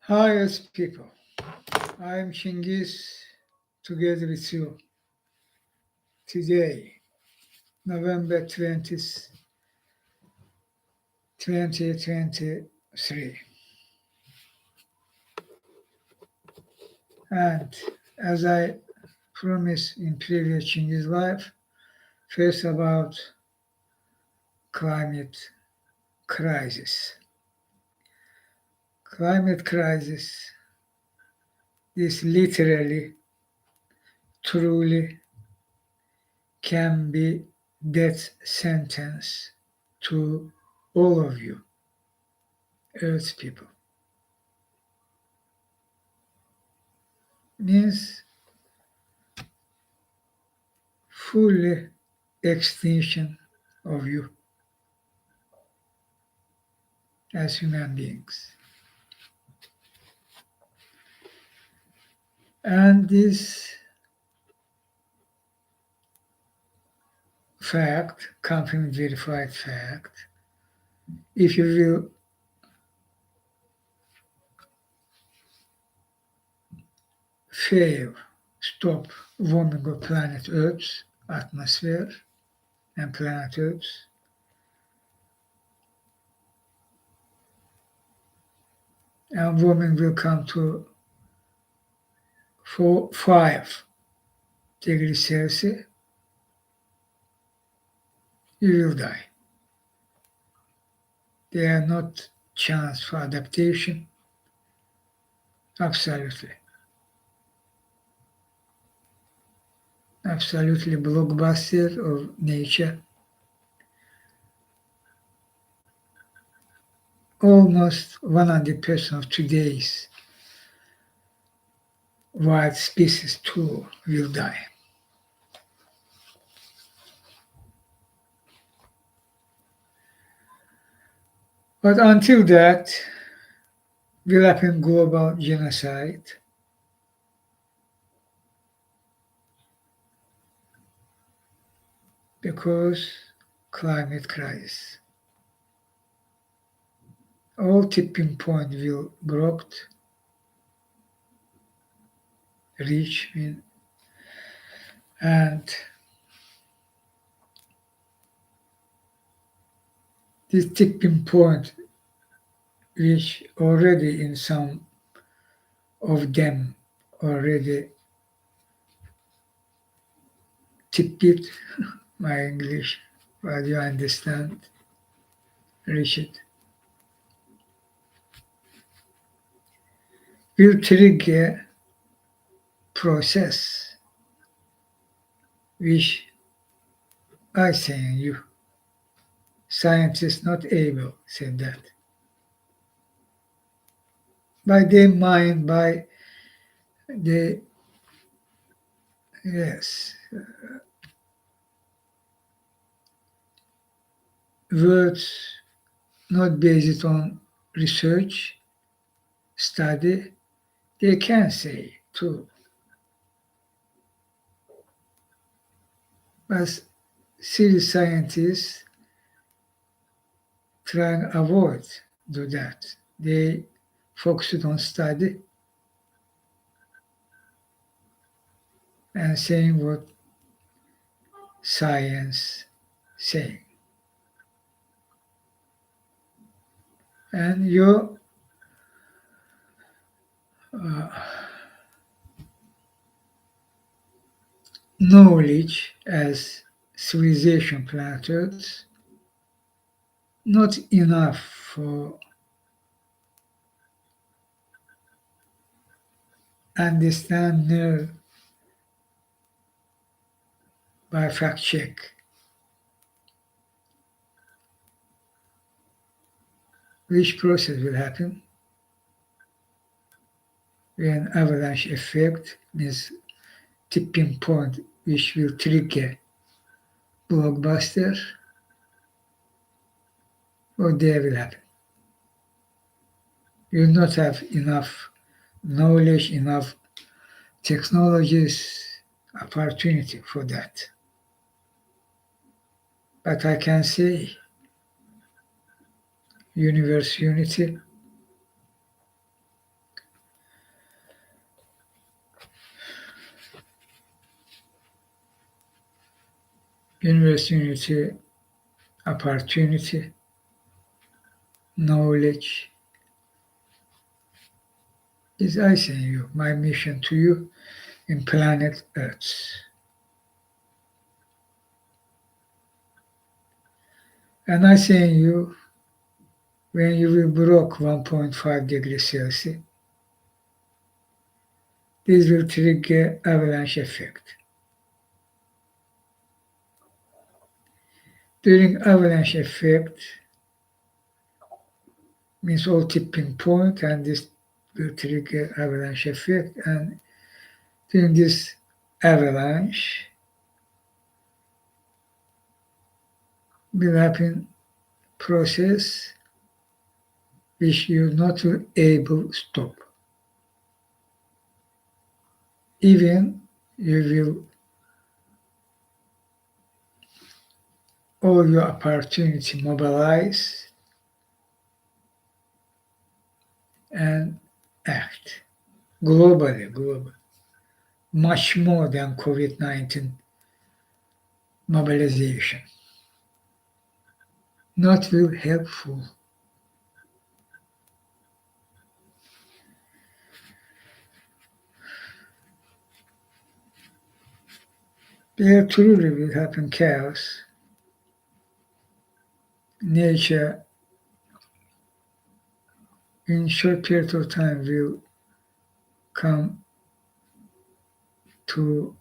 Hi, yes, people. I am Chinghiz together with you today, November 2023. And as I promised in previous Chinghiz Live, first about climate crisis. Climate crisis is literally, truly can be death sentence to all of you, Earth people. Means fully extinction of you as human beings. And this fact, confirmed verified fact, if you will fail, stop warming of planet Earth's atmosphere and planet Earth, and warming will come to 5 degrees Celsius, you will die. There are not chance for adaptation, absolutely. Absolutely blockbuster of nature. Almost 100% of today's wild species too will die. But until that, will happen global genocide, because climate crisis. All tipping point will broke, reach, and this tipping point, which already in some of them already tipped it, my English, but you understand, reach it, will trigger process which I saying you scientists not able said that by their mind, by the yes words not based on research study, they can say too, but serious scientists try and avoid do that. They focus on study and saying what science saying. And your uh, knowledge as civilization planet Earth not enough for understand by fact check which process will happen when avalanche effect means tipping point which will trigger blockbuster, or there will happen. You will not have enough knowledge, enough technologies, opportunity for that. But I can say universe unity, Universality, opportunity, knowledge is I send you, my mission to you in planet Earth. And I send you when you will broke 1.5 degrees Celsius, this will trigger avalanche effect. During avalanche effect means all tipping point and this will trigger avalanche effect, and during this avalanche will happen process which you not will able to stop. Even you will all your opportunity mobilize and act globally, much more than COVID-19 mobilization. Not will helpful. There truly will happen chaos. Nature in short period of time will come to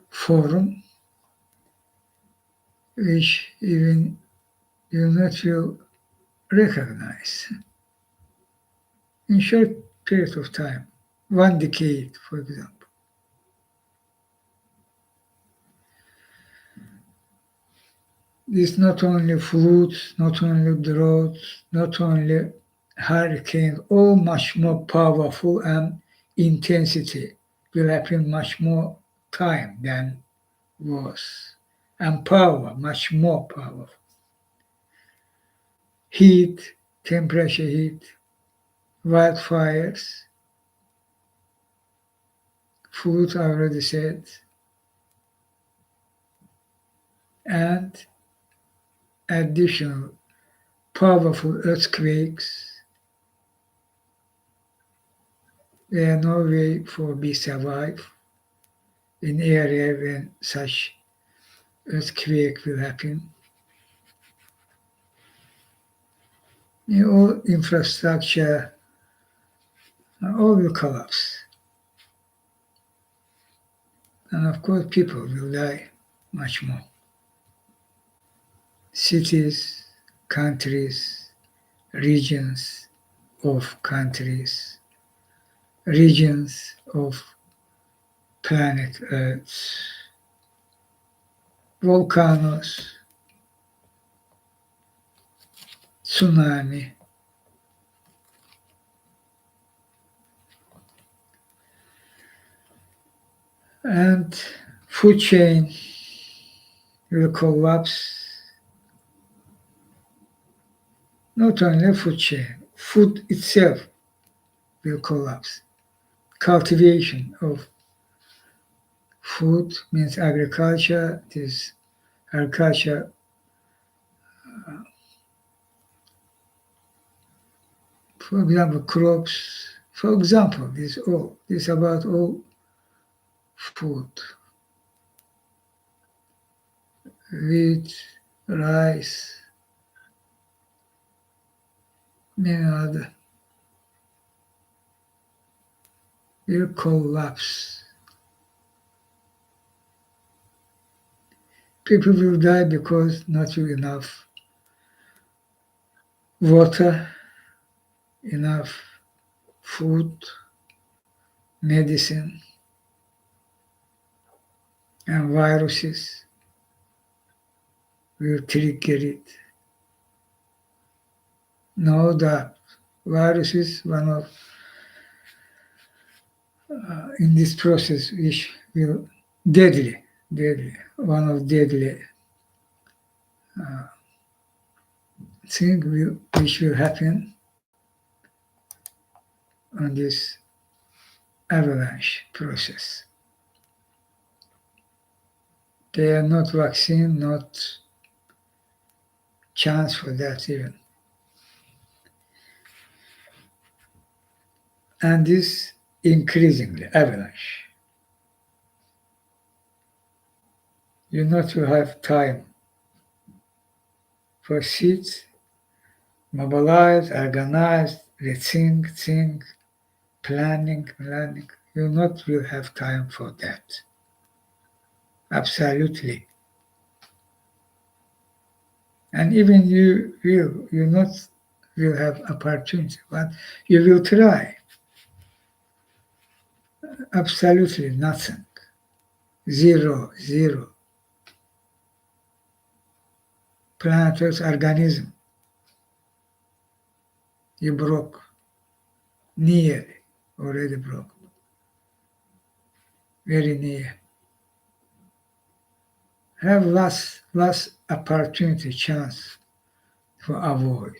form which even you not will recognize. In short period of time, 1 decade, for example. This not only floods, not only droughts, not only hurricane, all much more powerful and intensity will happen much more time than was. And power, much more powerful. Heat, temperature heat, wildfires, food I already said, and additional powerful earthquakes. There are no way for we survive in area when such earthquake will happen. All infrastructure all will collapse. And of course people will die much more. Cities, countries, regions of countries, regions of planet Earth, volcanoes, tsunami, and food chain will collapse. Not only food chain, food itself will collapse. Cultivation of food means agriculture. This agriculture, for example, crops. For example, this about all food, wheat, rice, many other will collapse. People will die because not enough water, enough food, medicine, and viruses will trigger it. No doubt, virus is one of in this process which will deadly, one of deadly thing which will happen on this avalanche process. They are not vaccine, not chance for that even. And this increasingly avalanche. You not will have time for seats, mobilize, organize, think, planning. You not will have time for that. Absolutely. And even you not will have opportunity, but you will try. Absolutely nothing. Zero. Planet Earth organism, you broke. Nearly. Already broke. Very near. Have last opportunity, chance to avoid.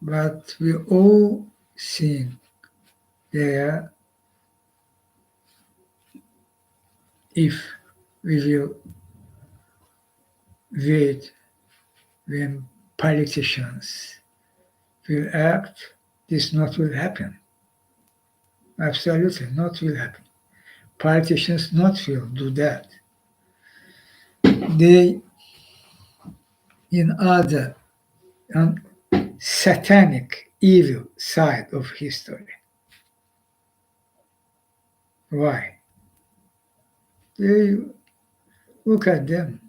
But we all seeing there if we will wait when politicians will act, this not will happen. Absolutely not will happen. Politicians not will do that. They in other on satanic evil side of history. Why? They look at them,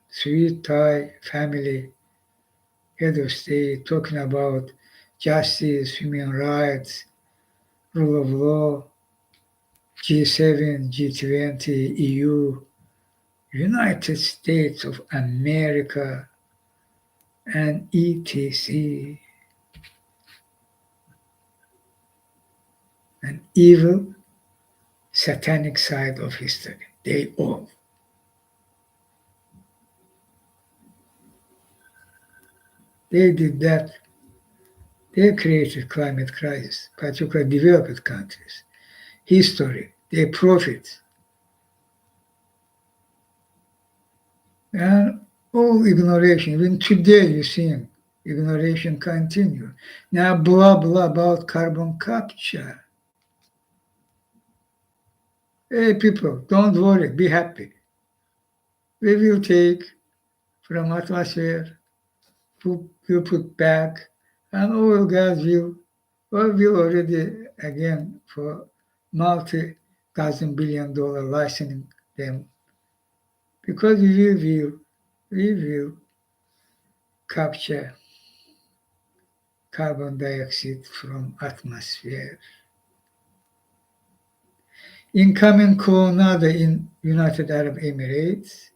sweet Thai family, head of state, talking about justice, human rights, rule of law, G7, G20, EU, United States of America, and etc. An evil, satanic side of history. They all. They did that. They created climate crisis, particularly developed countries. History, they profit. And all ignoration, even today you see ignoration continue. Now blah blah about carbon capture. Hey people, don't worry, be happy. We will take from atmosphere, we'll put back, and oil gas will already again for multi-dozen billion dollar licensing them because we will capture carbon dioxide from atmosphere. Incoming Coronado in United Arab Emirates,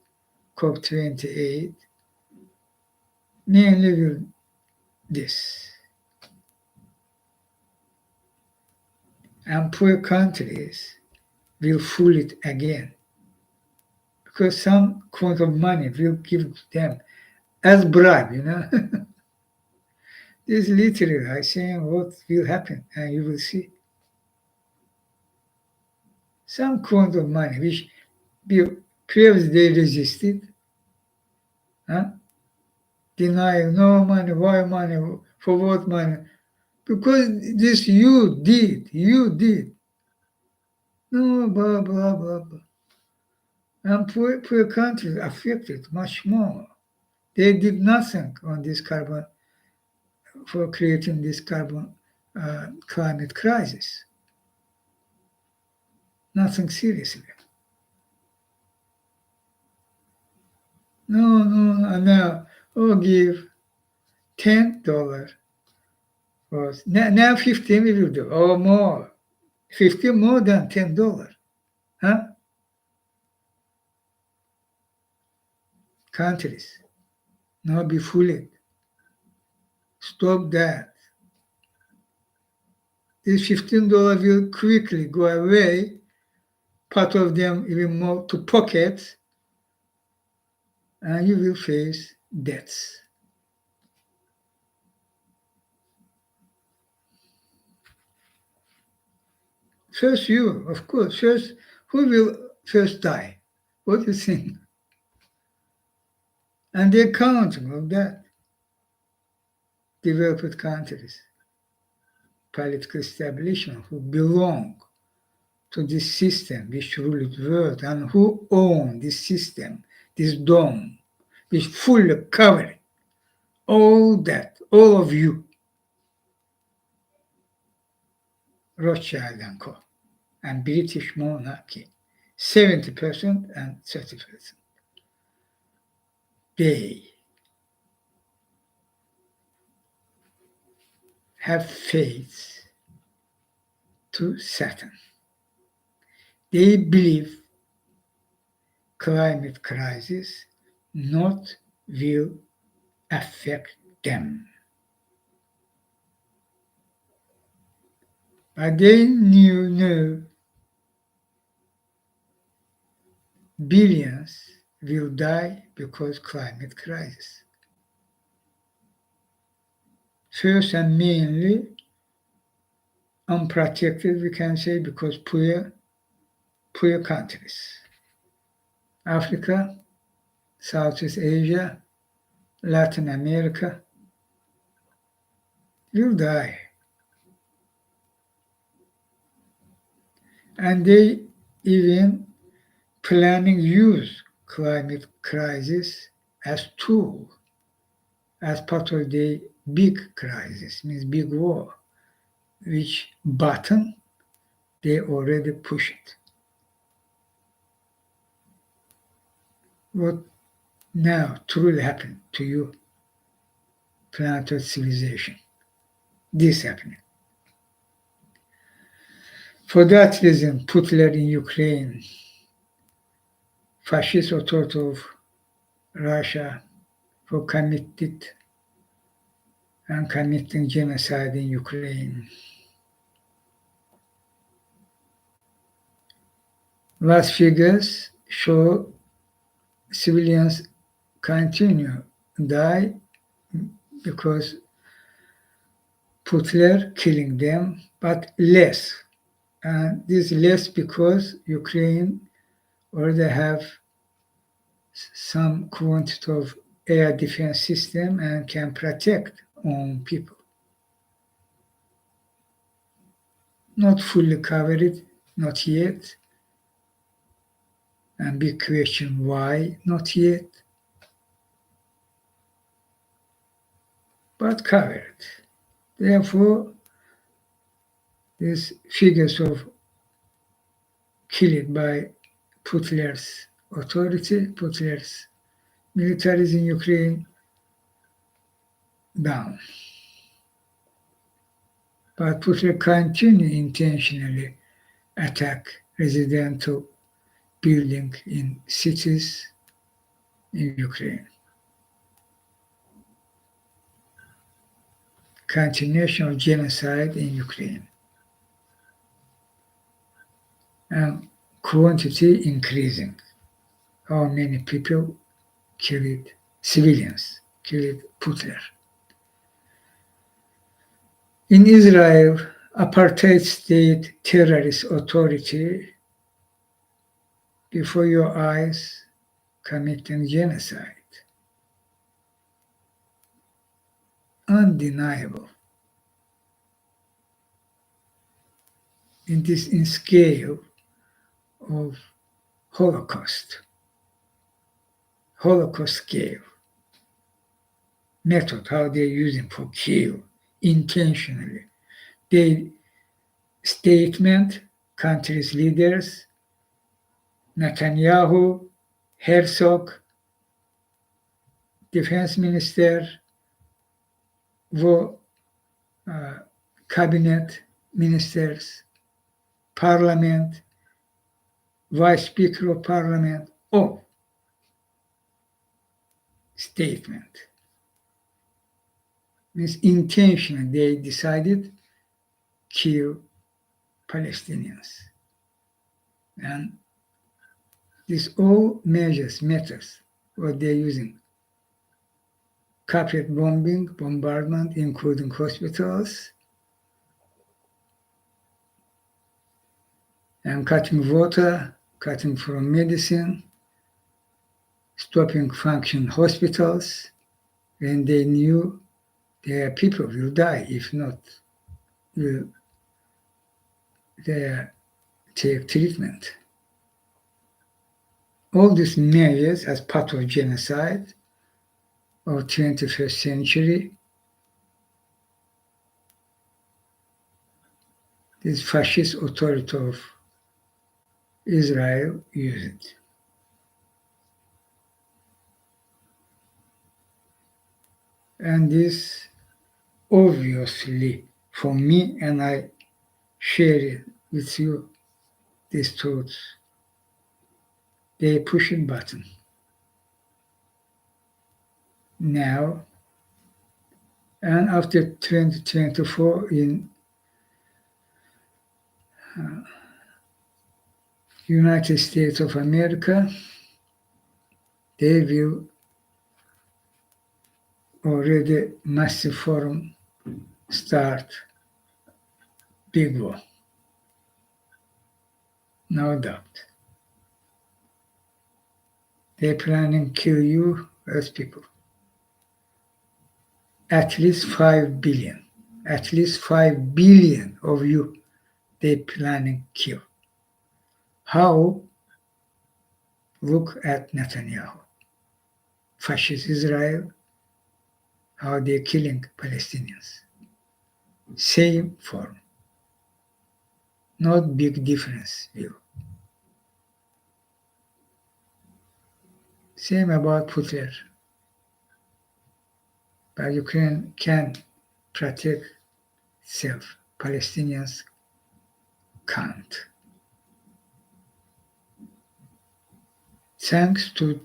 COP28, mainly will this. And poor countries will fool it again because some quant of money will give them as bribe. This literally I saying what will happen and you will see. Some quant of money which previously they resisted, huh? Denying no money, why money, for what money? Because this you did. No, blah, blah, blah, blah. And poor countries affected much more. They did nothing on this carbon for creating this carbon climate crisis. Nothing seriously. No, now, give $10 or now 15 we will do, or more. 15 more than $10. Huh? Countries, not be fooled. Stop that. This $15 will quickly go away, part of them even more to pockets, and you will face debts. First you, of course. First, who will first die. What do you think? And they're counting of that. Developed countries, political establishment who belong to this system which ruled the world and who own this system, this dome, which fully covered all that, all of you, Rothschild and Co. and British monarchy, 70% and 30%. They have faith to Saturn. They believe climate crisis not will affect them. But they know billions will die because climate crisis. First and mainly unprotected, we can say, because poor countries. Africa, Southeast Asia, Latin America will die. And they even planning use climate crisis as tool, as part of the big crisis, means big war, which button they already push it. What now truly happened to you, planetary civilization? This happening. For that reason, Hitler in Ukraine, fascist authority of Russia, for committing genocide in Ukraine. Last figures show civilians continue die because Hitler killing them, but less. And this less because Ukraine already have some quantity of air defense system and can protect own people. Not fully covered, not yet. And big question, why not yet? But covered. Therefore, these figures of killed by Hitler's authority, Hitler's militaries in Ukraine, down. But Hitler continued intentionally attack residential building in cities in Ukraine. Continuation of genocide in Ukraine. And quantity increasing. How many people killed, civilians killed Hitler. In Israel, apartheid state terrorist authority before your eyes committing genocide. Undeniable. In scale of Holocaust scale. Method, how they're using for kill intentionally. They statement, countries' leaders, Netanyahu, Herzog, defense minister, cabinet ministers, parliament, vice speaker of parliament, all statement. Means intention, they decided kill Palestinians. And these all measures, methods, what they're using. Carpet bombing, bombardment, including hospitals, and cutting water, cutting from medicine, stopping function hospitals when they knew their people will die if not will they take treatment. All these measures as part of genocide of 21st century, this fascist authority of Israel used. And this obviously for me, and I share it with you, these thoughts, they pushing button. Now, and after 2024 in United States of America, they will already massive forum start big war. No doubt. They're planning to kill you as people. At least 5 billion. At least 5 billion of you they planning kill. How? Look at Netanyahu. Fascist Israel, how they're killing Palestinians. Same form. Not big difference view. Same about Hitler. But Ukraine can protect itself. Palestinians can't. Thanks to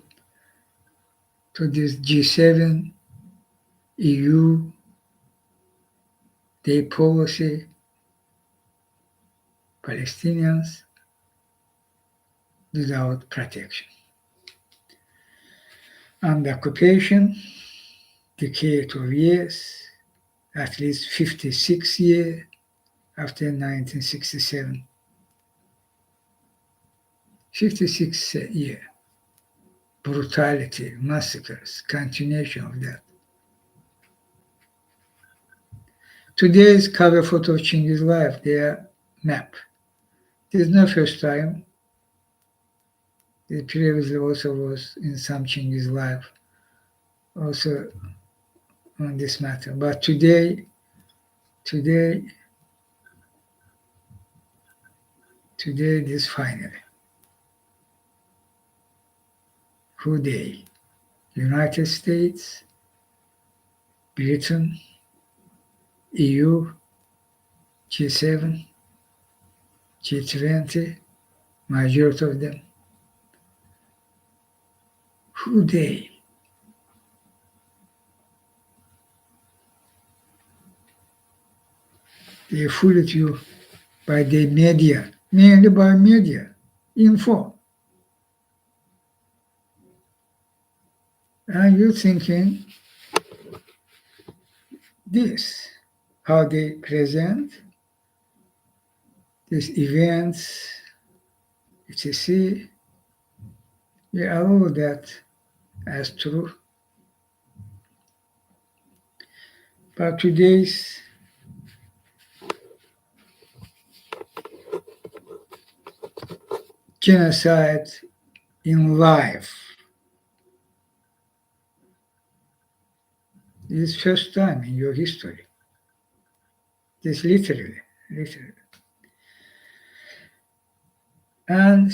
this G7, EU, their policy, Palestinians without protection. Under occupation, decade of years, at least 56 years after 1967. 56 years. Brutality, massacres, continuation of that. Today's cover photo of Chinghiz life, their map. This is not first time. It previously also was in some Chinghiz life, also on this matter. But today, this finally. Who they? United States, Britain, EU, G7, G20, majority of them. Who they? They fooled you by the media, mainly by media, info. And you're thinking this, how they present these events, etc. We allow that as true. But today's genocide in life is first time in your history. This literally. And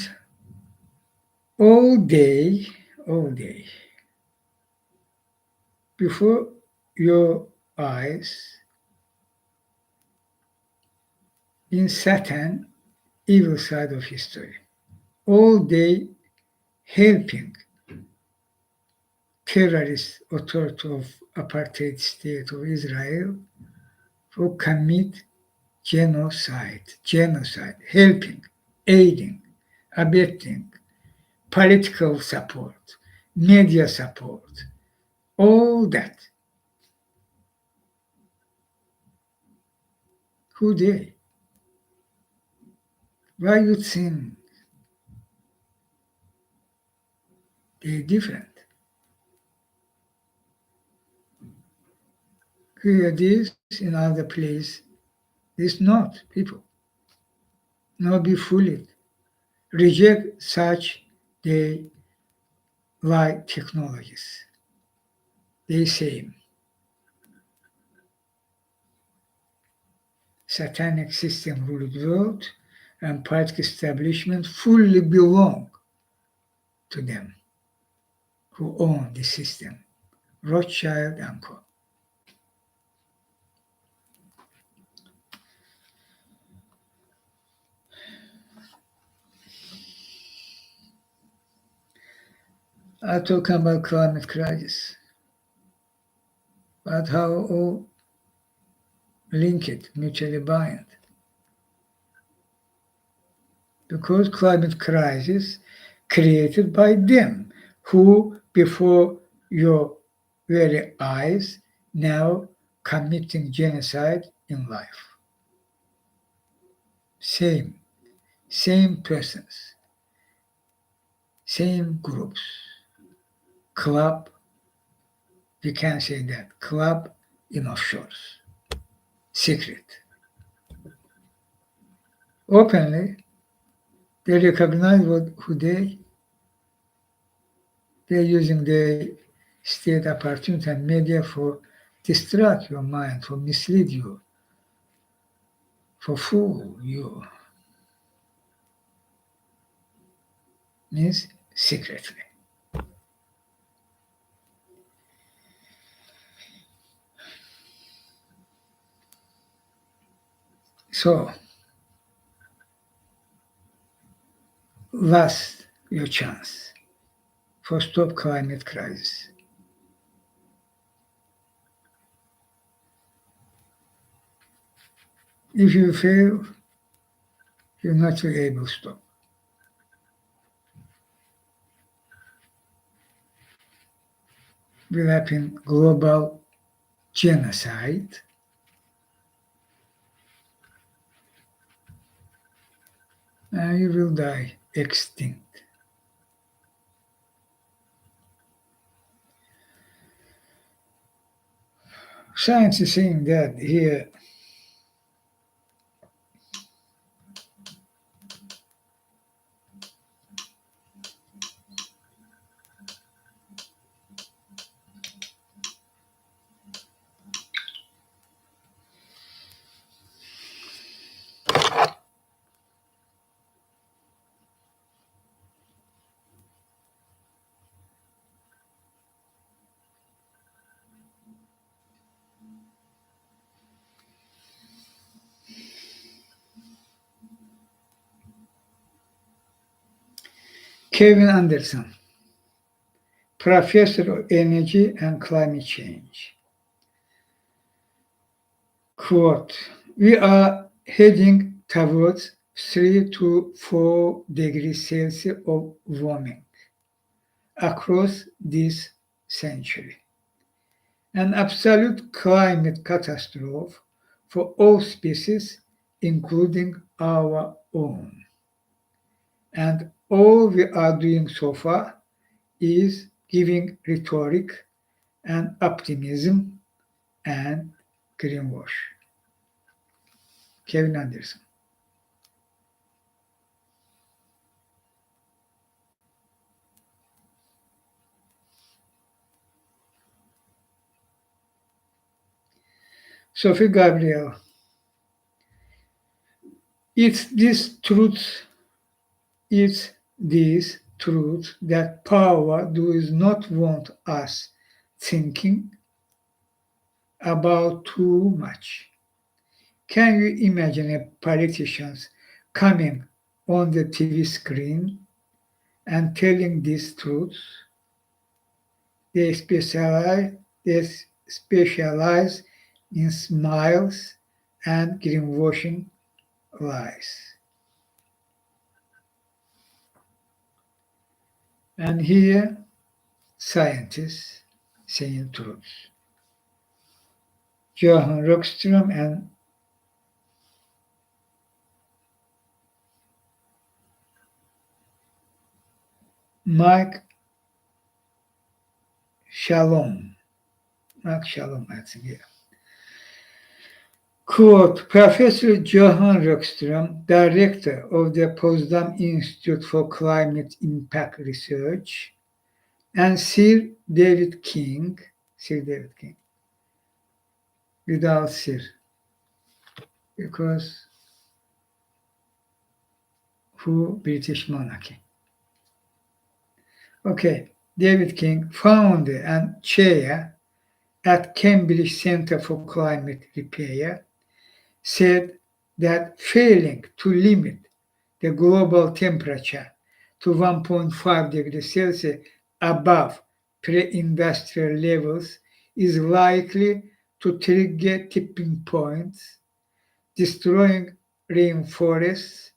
all day, before your eyes, in Satan, evil side of history, all day helping terrorist authority of apartheid state of Israel to commit genocide, helping, aiding, abetting, political support, media support, all that. Who they? Why you think is different. Here this in other place, this not people. Not be fooled. Reject such they like technologies. They say satanic system ruled world and political establishment fully belong to them who own the system. Rothschild and Co. I talk about climate crisis, but how all linked, mutually bind. Because climate crisis created by them who before your very eyes now committing genocide in life. Same, same persons, same groups, club, we can say that, club in offshores, secret. Openly, they recognize who they're using the state opportunity and media for distract your mind, for mislead you, for fool you, means secretly. So, last your chance for stop climate crisis. If you fail, you're not really able to stop. Will happen global genocide, and you will die extinct. Science is saying that here. Kevin Anderson, professor of energy and climate change. Quote, we are heading towards 3 to 4 degrees Celsius of warming across this century. An absolute climate catastrophe for all species, including our own. And all we are doing so far is giving rhetoric and optimism and greenwash. Kevin Anderson. Sophie Gabriel. It's this truth, it's this truth that power does not want us thinking about too much. Can you imagine a politicians coming on the TV screen and telling this truth? They they specialize in smiles and greenwashing lies. And here, scientists saying truth. Johan Rockström and Mike Shalom. Not Shalom, I think, yeah. Quote, Professor Johan Rockström, director of the Potsdam Institute for Climate Impact Research, and Sir David King, without Sir, because who British monarchy. Okay, David King, founder and chair at Cambridge Centre for Climate Repair, said that failing to limit the global temperature to 1.5 degrees Celsius above pre-industrial levels is likely to trigger tipping points, destroying rainforests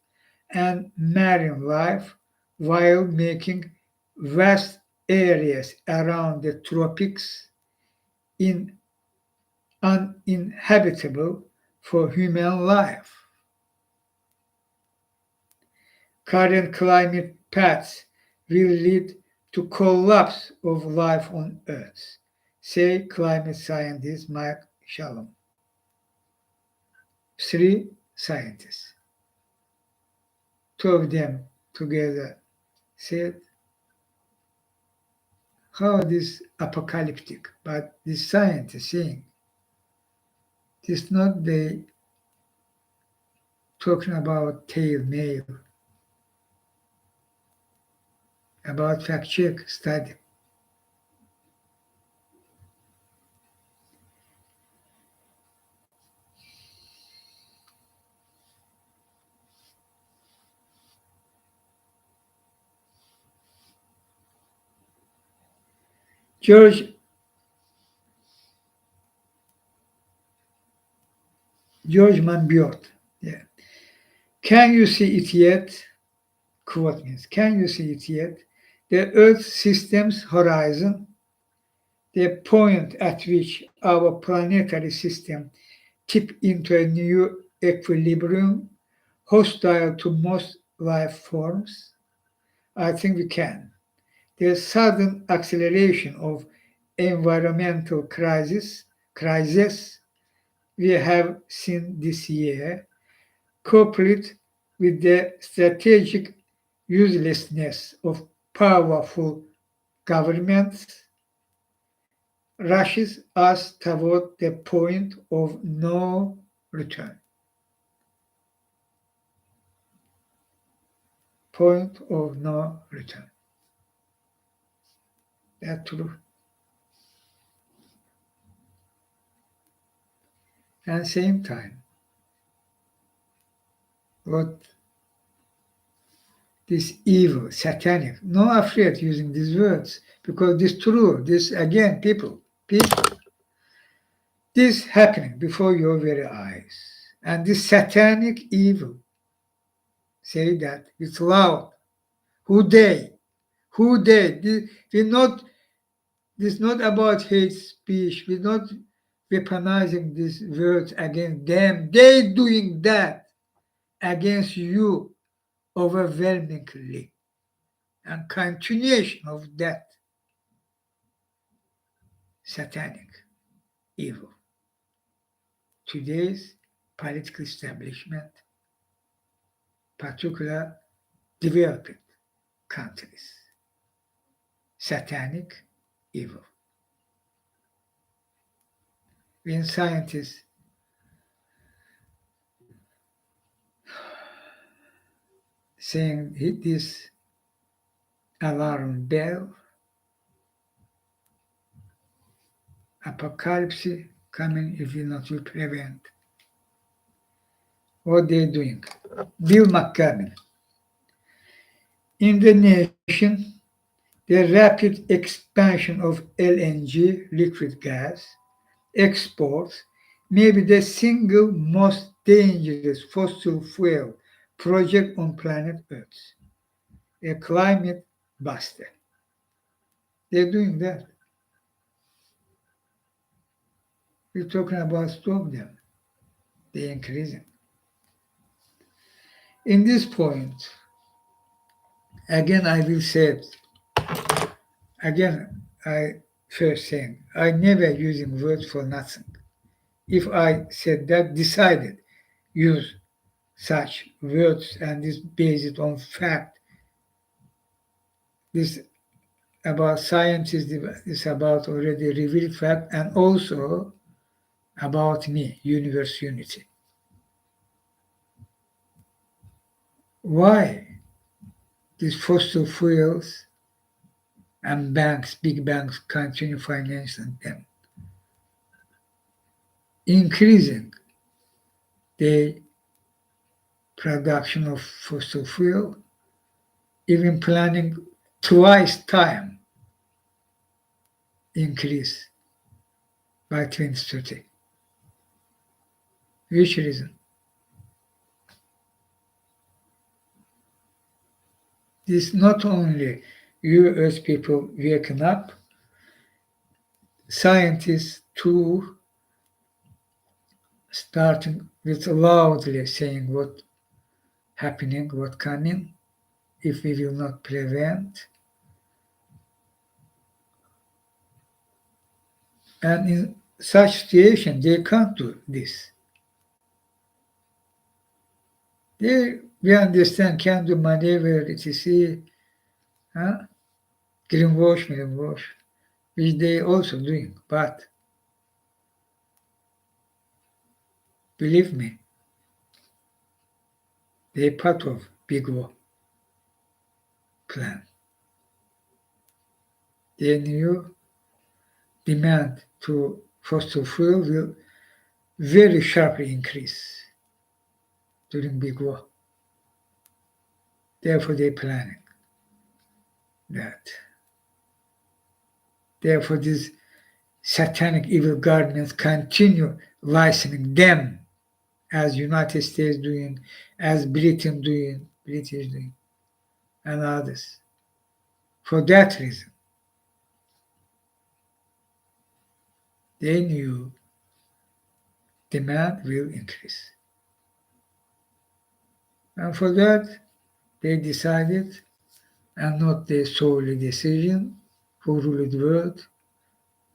and marine life while making vast areas around the tropics uninhabitable for human life. Current climate paths will lead to collapse of life on Earth, say climate scientist Mike Shalom. Three scientists, two of them together, said how this apocalyptic, but this scientist saying this not they talking about tail nail, about fact check study. George Monbiot, yeah. Can you see it yet? Quote means, can you see it yet? The Earth system's horizon, the point at which our planetary system tip into a new equilibrium hostile to most life forms? I think we can. The sudden acceleration of environmental crisis we have seen this year, coupled with the strategic uselessness of powerful governments, rushes us toward the point of no return. Point of no return. That's true. And same time, what this evil, satanic, no afraid using these words because this true, this again, people, this happening before your very eyes. And this satanic evil, say that it's loud. Who they? Who they? We're not, this is not about hate speech. We're not weaponizing these words against them. They doing that against you overwhelmingly. And continuation of that satanic evil. Today's political establishment, particular developing countries, satanic evil. When scientists saying hit this alarm bell, apocalypse coming if you not will prevent. What they're doing. Bill McCabe. In the nation, the rapid expansion of LNG, liquid gas, exports may be the single most dangerous fossil fuel project on planet Earth. A climate buster. They're doing that. We're talking about stop them. They're increasing. In this point, again I will say it. Again, I First thing, I never using words for nothing. If I said that, decided use such words and is based on fact, this about science is about already revealed fact and also about me, universe unity. Why these fossil fuels and banks, big banks, continue financing them, increasing the production of fossil fuel, even planning twice time increase by 2030. Which reason? This not only you Earth people waking up, scientists too starting with loudly saying what happening, what coming, if we will not prevent. And in such situation, they can't do this. We understand can do maneuver, etc. Huh? Greenwash, which they also doing. But believe me, they part of big war plan. They knew demand to fossil fuel will very sharply increase during big war. Therefore, they're planning that. Therefore, these satanic evil governments continue licensing them as United States doing, as Britain doing, British doing, and others. For that reason, they knew demand will increase. And for that, they decided, and not their solely decision, who rule the world,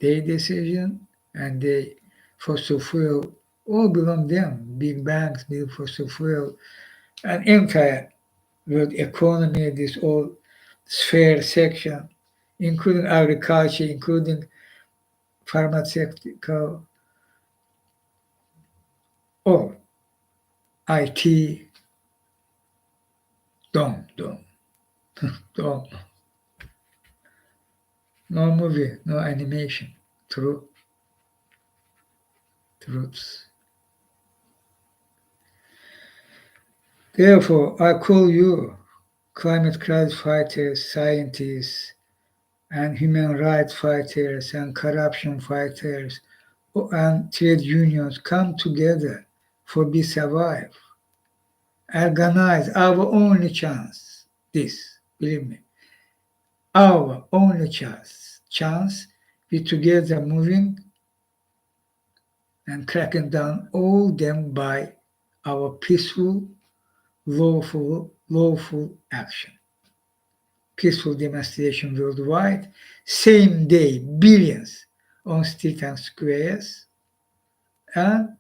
their decision, and they fossil fuel all belong them. Big banks, big fossil fuel, and entire world economy, this all sphere section, including agriculture, including pharmaceutical, all IT, don't. No movie, no animation, truths. Therefore, I call you climate crisis fighters, scientists, and human rights fighters, and corruption fighters, and trade unions come together for we survive. Organize our only chance. This, believe me, our only chance, we together moving and cracking down all them by our peaceful, lawful action. Peaceful demonstration worldwide, same day, billions on streets and squares, and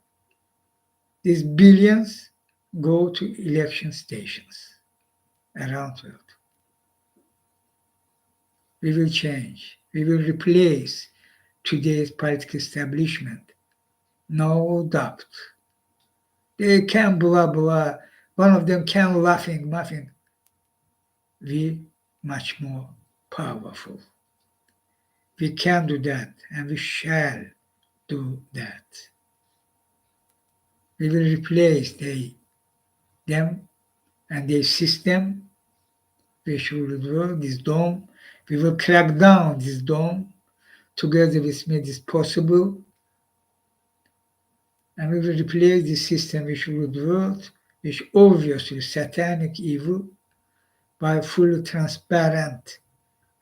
these billions go to election stations around the world. We will change. We will replace today's political establishment. No doubt. They can blah blah. One of them can laughing. We much more powerful. We can do that, and we shall do that. We will replace them and their system, which will rule this dome. We will crack down this dome together with me. This possible, and we will replace the system which will rule, which obviously satanic evil, by fully transparent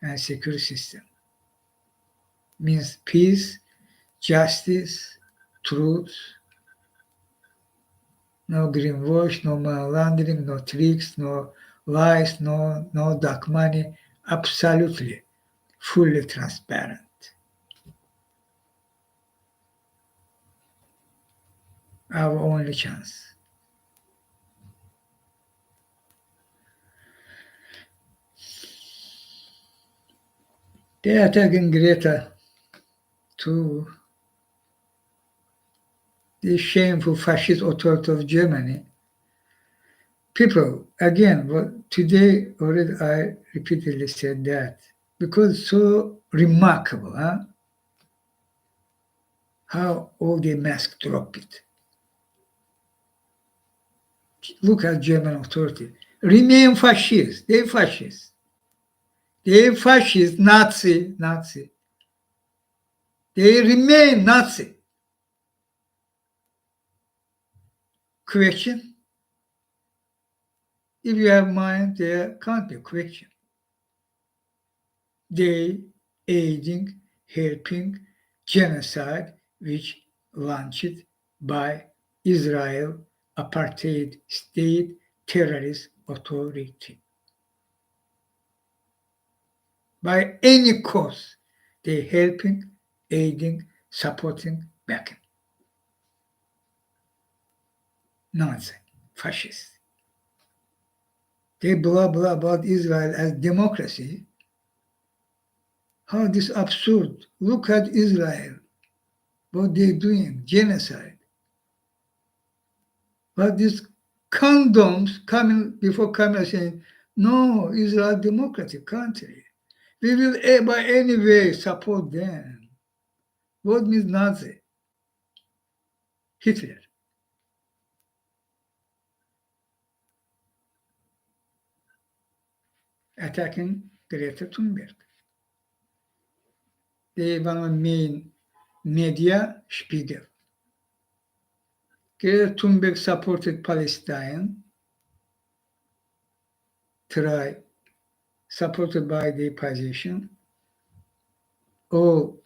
and secure system. Means peace, justice, truth, no greenwash, no money laundering, no tricks, no lies, no dark money, absolutely fully transparent. our only chance. They are attacking Greta too. The shameful fascist authority of Germany. People, again, today already I repeatedly said that because so remarkable, how all the masks drop it. Look at German authority. Remain fascist. They fascist. They fascist, Nazi, Nazi. They remain Nazi. Question? If you have mind, there can't be question. They aiding, helping genocide which launched by Israel apartheid state terrorist authority. By any cause, they helping, aiding, supporting, backing. Nazi, fascist. They blah blah about Israel as democracy. How this absurd. Look at Israel, what they're doing, genocide. But these condoms coming before coming saying, no, Israel democratic country. We will by any way support them. What means Nazi? Hitler. Attacking Greta Thunberg. They one of the main media, Spiegel. Greta Thunberg supported Palestine, supported by the opposition. All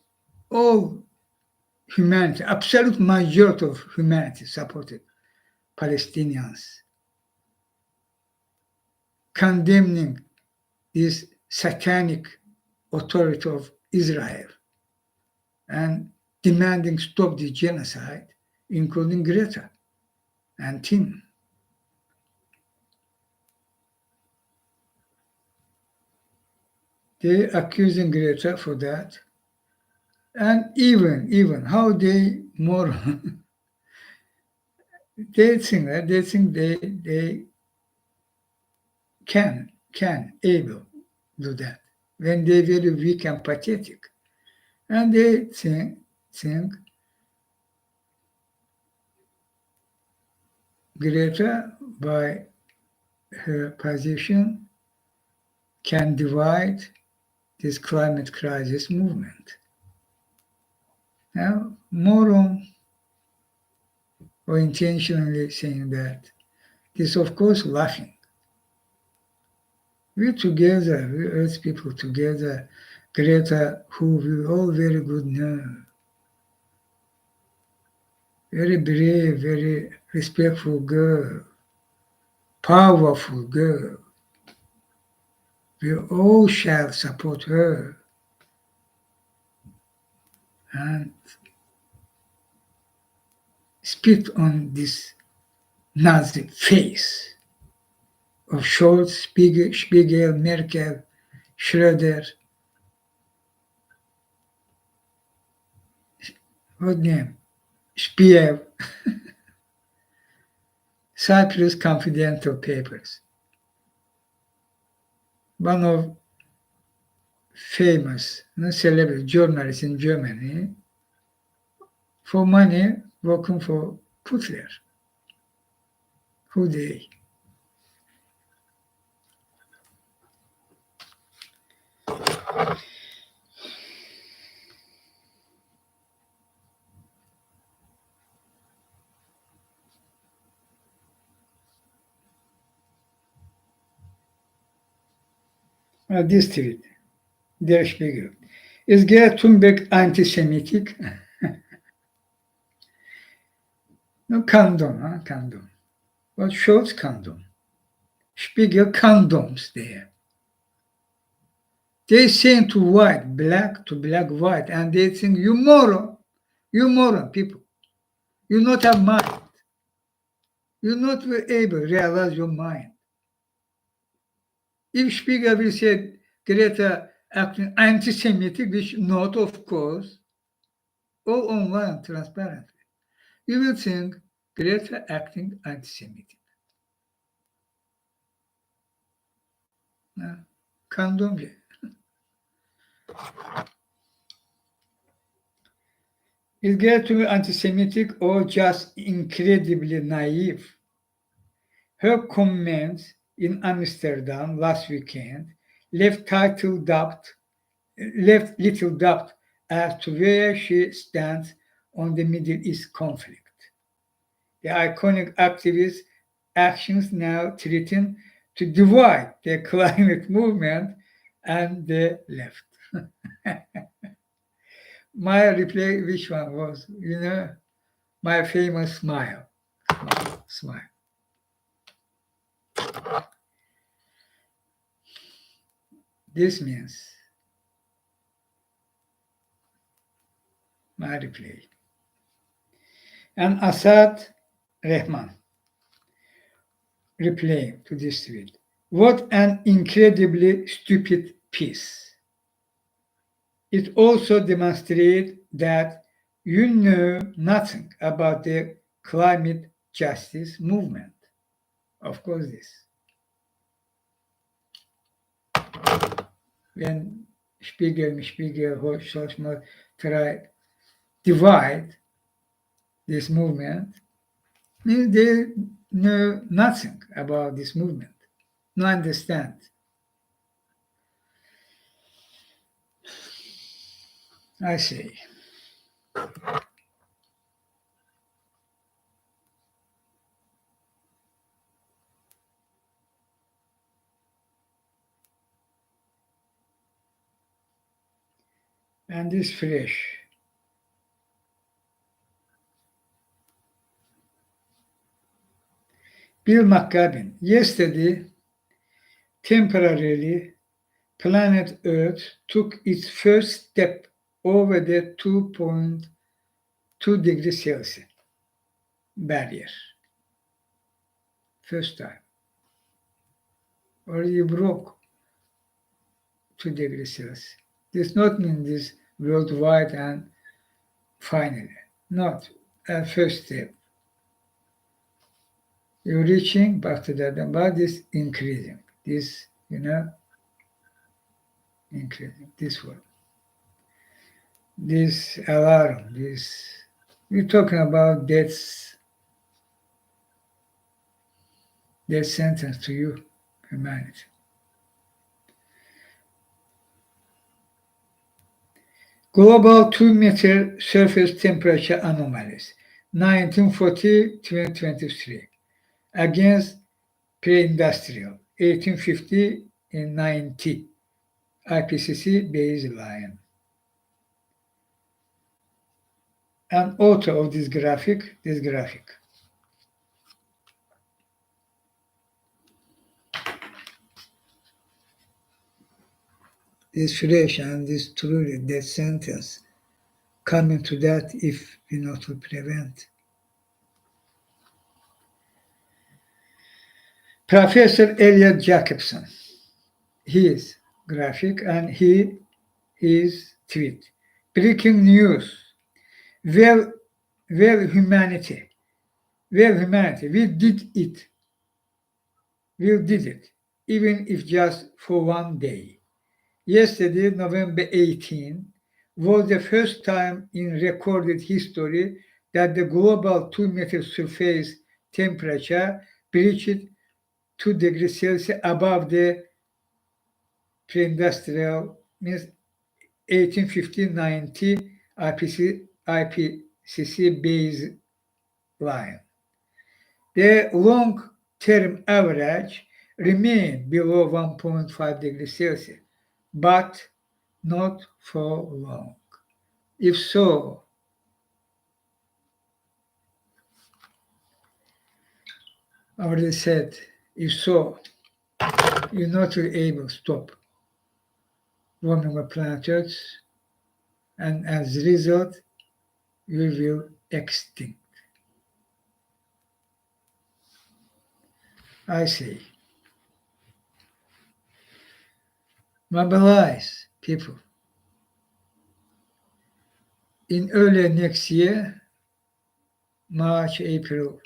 humanity, absolute majority of humanity supported Palestinians, condemning this satanic authority of Israel and demanding stop the genocide, including Greta and Tim. They accusing Greta for that. And even how they more they think they can able do that when they very weak and pathetic. And they think Greta, by her position, can divide this climate crisis movement. Now, moron or intentionally saying that, this of course laughing. We together, we Earth people together, Greta, who we all very good know, very brave, very respectful girl, powerful girl. We all shall support her and spit on this Nazi face of Scholz, Spiegel, Merkel, Schroeder. What name? Spiel. Cyprus Confidential Papers. One of famous celebrity journalists in Germany, for money working for Putler. Who they? This tweet, Der Spiegel. Is Greta Thunberg anti-Semitic? No, condom, condom. What shows condom? Spiegel condoms there. They saying to white, black to black, white, and they think you moron, people. You not have mind. you're not able to realize your mind. If Spiegel will say Greta acting anti-Semitic, which not, of course, all online transparently, you will think Greta acting anti-Semitic. Kandomca. Is Greta anti-Semitic or just incredibly naive? Her comments in Amsterdam last weekend left little doubt as to where she stands on the Middle East conflict. The iconic activist actions now threaten to divide the climate movement and the left. My reply, which one was, my famous smile. Smile. This means my reply. And Asad Rehman replying to this tweet. What an incredibly stupid piece. It also demonstrates that you know nothing about the climate justice movement. Of course, this. When Spiegel, Hochschmer try divide this movement, means they know nothing about this movement, no understand. I see. And this fresh. Bill McGavin, yesterday, temporarily, planet Earth took its first step over the 2.2 degrees Celsius barrier. First time. Already broke 2 degrees Celsius. This not mean this worldwide and finally. Not a first step. You're reaching back to that, but this increasing. This, increasing. This one. This alarm, we're talking about death sentence to you, humanity. Global 2-meter surface temperature anomalies, 1940-2023, against pre-industrial, 1850 and 90, IPCC baseline. And author of this graphic. This fresh and this truly death sentence coming to that if we not to prevent. Professor Elliot Jacobson, his graphic and his tweet. Breaking news. Where humanity, we did it. We did it, even if just for one day. Yesterday, November 18, was the first time in recorded history that the global 2-meter surface temperature breached 2 degrees Celsius above the pre-industrial, means 1850-90 IPCC baseline. The long-term average remained below 1.5 degrees Celsius, but not for long. If so, I already said, if so, you're not really able to stop warming the planet Earth, and as a result, we will extinct. I say, mobilize people. In early next year, March, April,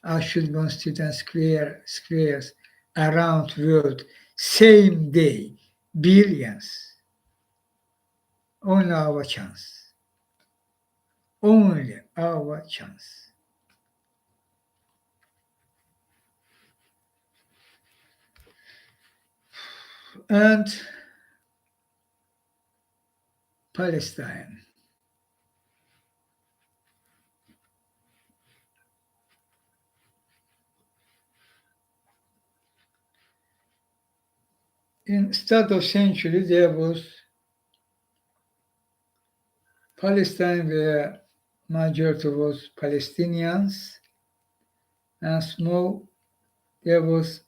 I should go student squares around world same day, billions. Only our chance. Only our chance. And Palestine. In start of century, there was Palestine where majority was Palestinians and there was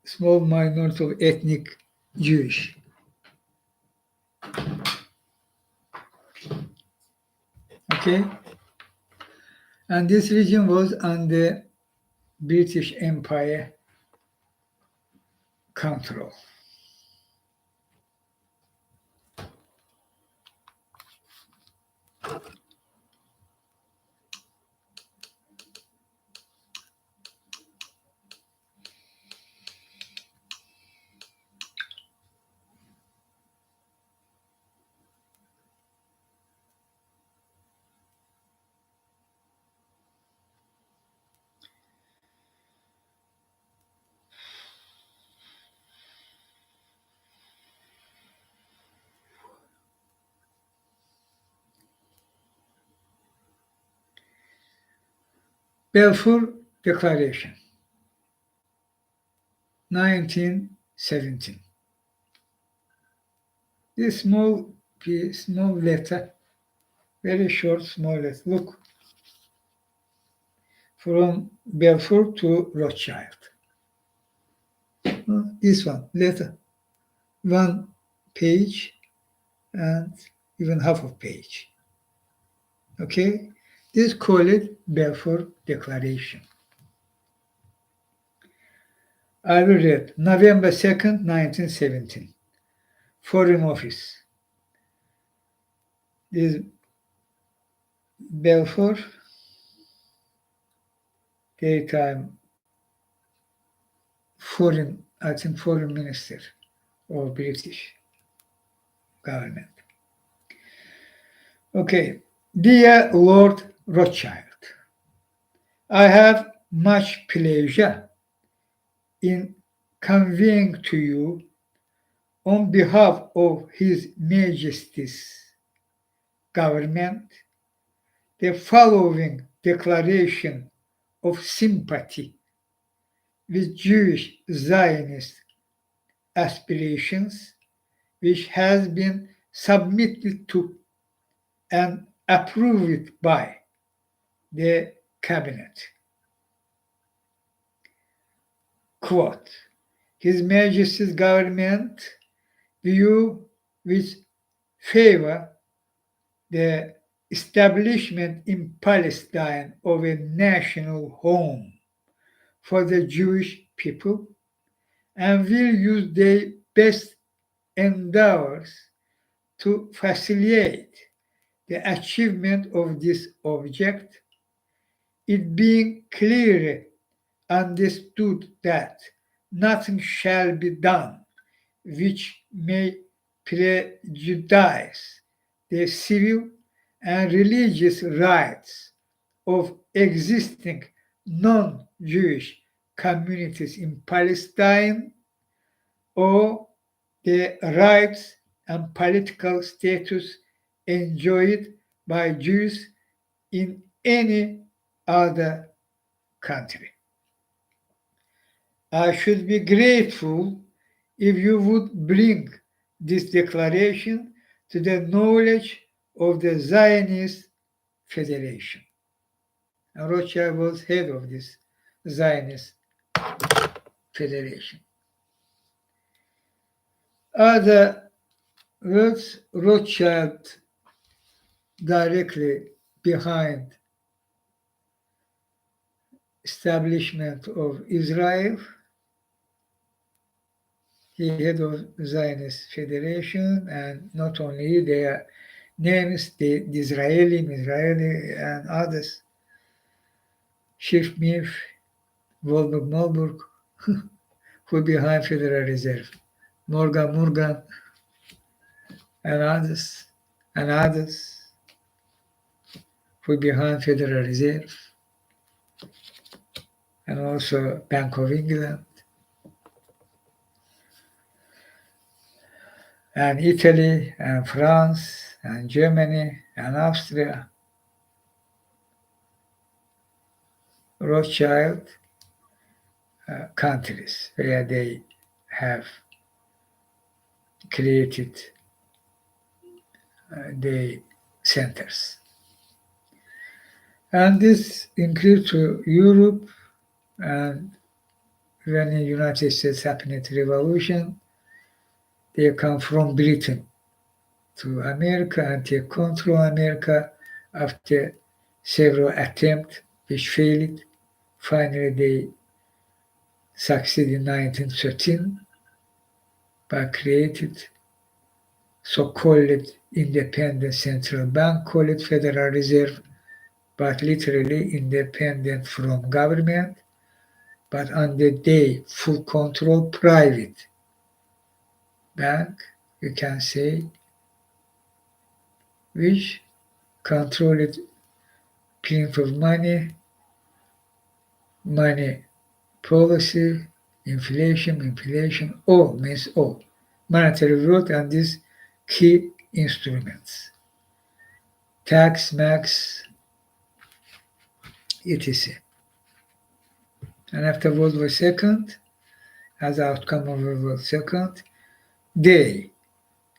small minority of ethnic Jewish. Okay? And this region was under British Empire control. Balfour Declaration, 1917. This small letter, very short, small letter. Look, from Balfour to Rothschild. This one, letter, 1 page and even half of page. Okay, this call it Balfour Declaration. I will read November 2nd, 1917. Foreign Office. This Balfour, daytime foreign minister of British government. Okay, dear Lord Rothschild, I have much pleasure in conveying to you, on behalf of His Majesty's government, the following declaration of sympathy with Jewish Zionist aspirations, which has been submitted to and approved by the Cabinet. Quote, His Majesty's government view with favor the establishment in Palestine of a national home for the Jewish people and will use their best endeavors to facilitate the achievement of this object, it being clearly understood that nothing shall be done which may prejudice the civil and religious rights of existing non-Jewish communities in Palestine or the rights and political status enjoyed by Jews in any other country. I should be grateful if you would bring this declaration to the knowledge of the Zionist Federation. And Rothschild was head of this Zionist Federation. Other words, Rothschild directly behind establishment of Israel, he head of Zionist Federation, and not only their names, the Israeli, and others, Schiff, Mif, Wolberg, Molburg, who behind Federal Reserve, Morgan, and others who behind Federal Reserve, and also Bank of England, and Italy, and France, and Germany, and Austria, Rothschild countries, where they have created the centers. And this includes to Europe, and when the United States happened revolution, they come from Britain to America and take control of America after several attempts which failed. Finally, they succeeded in 1913 by created so-called independent central bank, call it Federal Reserve, but literally independent from government, but under their full control private bank, you can say, which controlled print of money policy, inflation, all means all. Monetary growth and these key instruments. Tax, max, etc. And after World War II, as outcome of World War II, they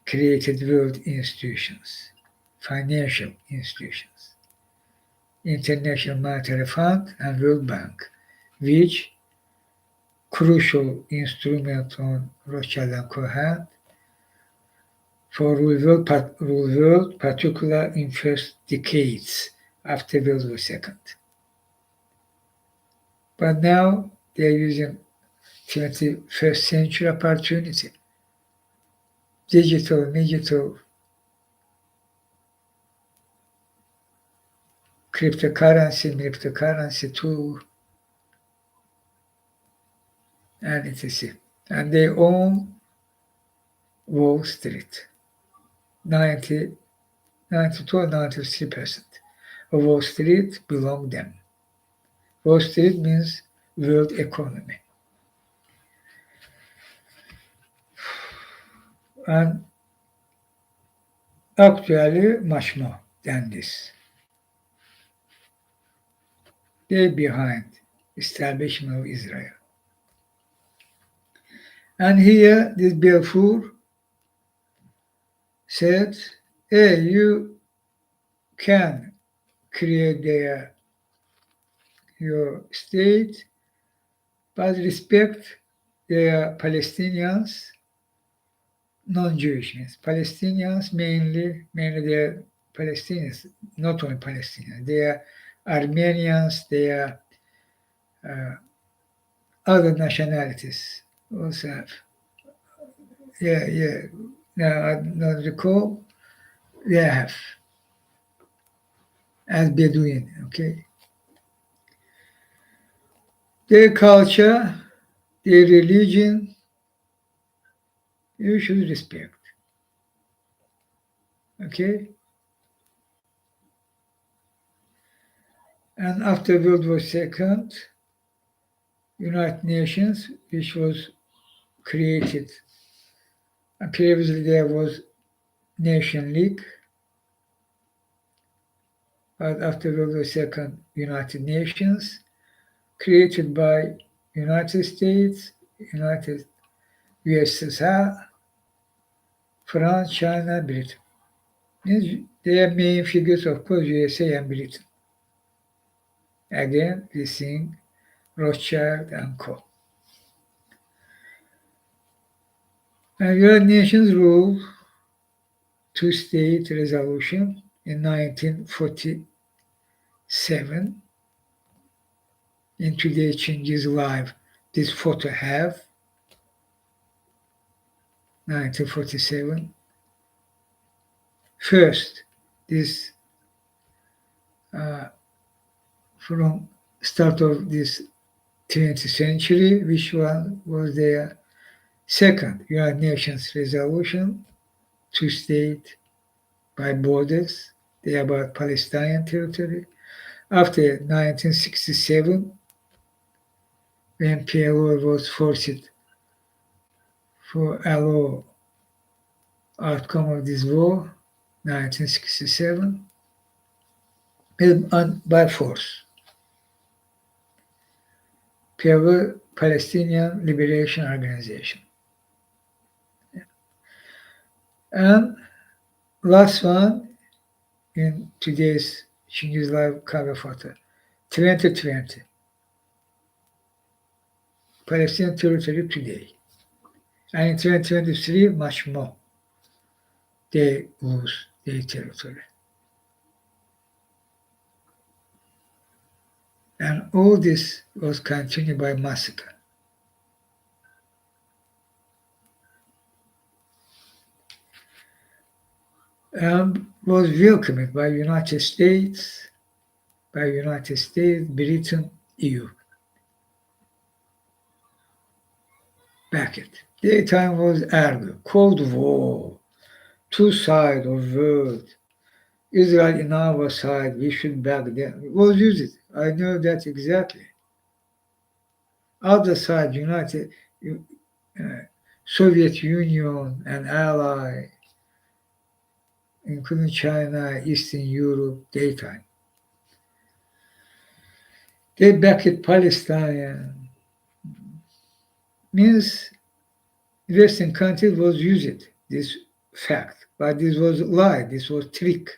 created world institutions, financial institutions, International Monetary Fund and World Bank, which crucial instrument on Rothschild and Co had for rule world, particularly in first decades after World War II. But now they are using 21st century opportunity, digital, cryptocurrency too, and etc. And they own Wall Street. 92 or 93% of Wall Street belong them. Wall Street means world economy. And actually much more than this. They behind establishment of Israel. And here this Balfour said, hey, you can create your state, but respect the Palestinians, non-Jewish means. Palestinians mainly they are Palestinians, not only Palestinians. They are Armenians, they are other nationalities also have. Yeah. Now I don't recall. They have as Bedouin, okay. Their culture, their religion, you should respect. Okay? And after World War II, United Nations, which was created, and previously there was Nation League, but after World War II, United Nations, created by United States, United USSR, France, China, Britain. Their main figures, of course, USA and Britain. Again, we seeing Rothschild and Co. And United Nations ruled two-state resolution in 1947 in today's Chinghiz life this photo have? 1947. First, this uh, from start of this 20th century, which one was their second United Nations resolution, two state by borders, they about Palestinian territory. After 1967, when PLO was forced for allow outcome of this war, 1967, and by force. PLO, Palestinian Liberation Organization. And last one in today's Chinghiz Live cover photo, 2020, Palestinian territory today. And in 2023, much more, they lose their territory. And all this was continued by massacre. And was welcomed by United States, Britain, EU. Back it. Daytime was argue, Cold War, two sides of world. Israel in our side, we should back them. It was used. I know that exactly. Other side, uh, Soviet Union and ally, including China, Eastern Europe, daytime. They backed Palestine. Means Western countries was used this fact, but this was lie, this was trick.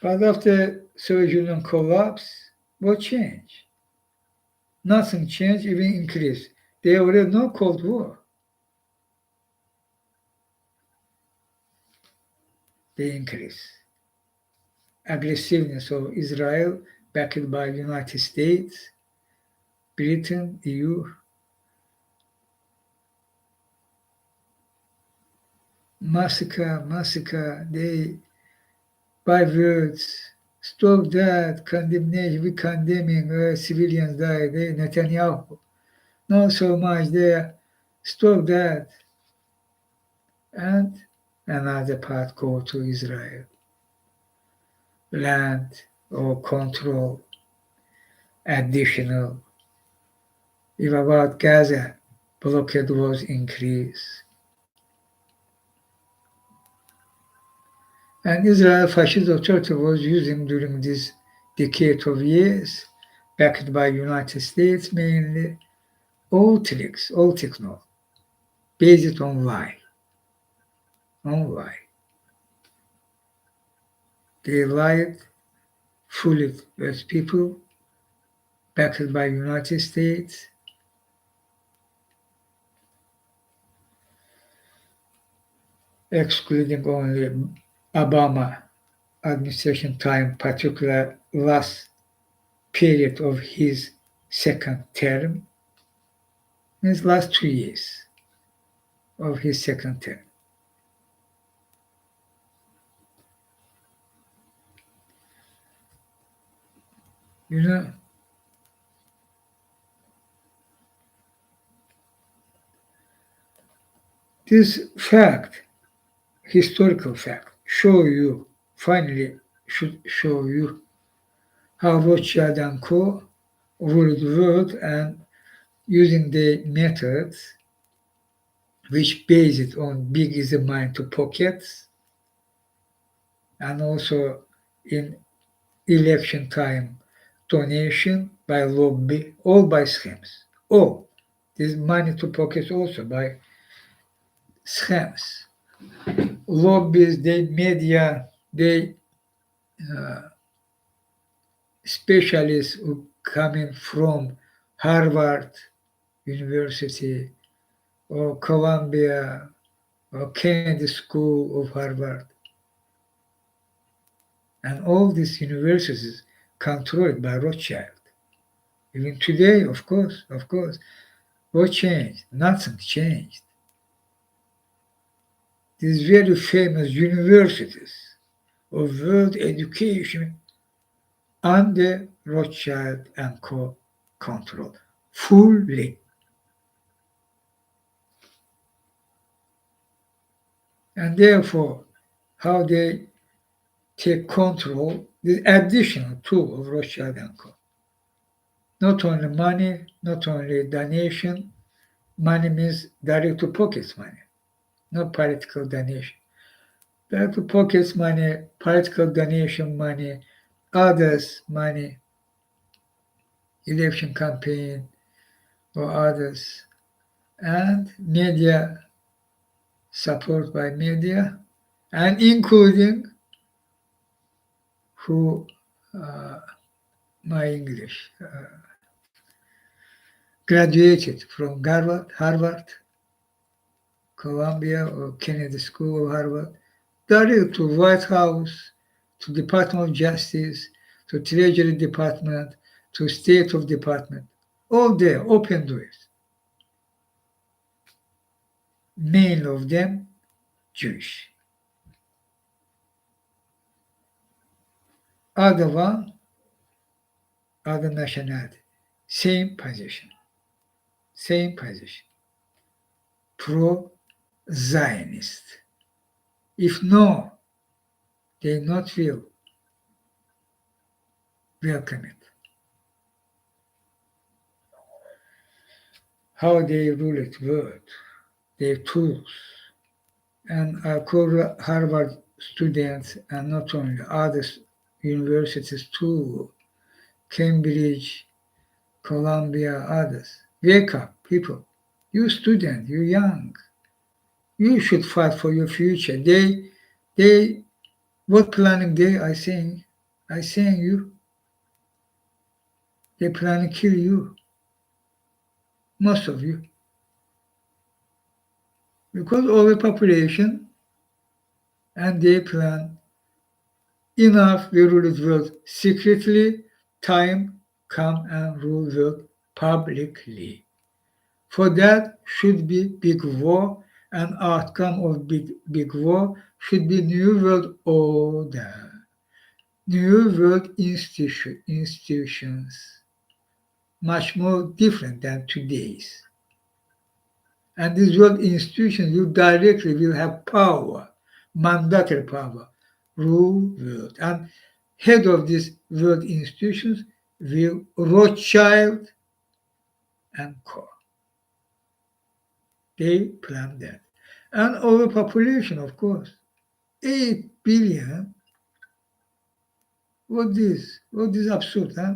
But after Soviet Union collapse, what changed? Nothing changed, even increased. They already no Cold War. They increase. Aggressiveness of Israel backed by United States, Britain, EU. Massacre, they by words, stop that, condemnation, we condemning civilians die, they, Netanyahu. Not so much there, stop that. And another part go to Israel. Land or control, additional. If about Gaza, blockade was increased. And Israel fascist authority was using during this decade of years, backed by United States mainly, all tricks, all techno, based on lie. On lie. They lied, fooled with people, backed by United States, excluding only Obama administration time, particular last period of his second term, means last 2 years of his second term. You know, this fact, historical fact, should show you how Rothschild and Co. ruled the world and using the methods which based on big is the mind to pockets and also in election time donation by lobby, all by schemes. All this money to pockets also by schemes. Lobbies, they media, they uh, specialists who coming from Harvard University or Columbia or Kennedy School of Harvard And all these universities controlled by Rothschild. Even today, of course, what changed? Nothing changed. These very famous universities of world education under Rothschild and Co. control, fully. And therefore, how they take control, the additional tool of Rothschild and Co. Not only money, not only donation, money means direct to pockets money, not political donation. Direct to pockets money, political donation money, others money, election campaign or others, and media support by media, and including who uh, my English graduated from Harvard, Columbia, or Kennedy School of Harvard, direct to White House, to Department of Justice, to Treasury Department, to State of Department, all there, open doors. Many of them Jewish. Other one, other nationality, same position, same position. Pro-Zionist. If no, they not will welcome it. How they rule it world, their tools. And I call Harvard students and not only other universities too, Cambridge, Columbia, others. Wake up, people. You student, you young. You should fight for your future. What planning they I saying you, they plan to kill you, most of you, because overpopulation, and they plan enough we rule the world secretly, time come and rule the world publicly. For that should be big war, and outcome of big war should be new world order, new world institutions, much more different than today's. And these world institutions, you directly will have power, mandatory power, rule world. And head of these world institutions will Rothschild and Co. They plan that. And overpopulation, of course. 8 billion. What is absurd, huh?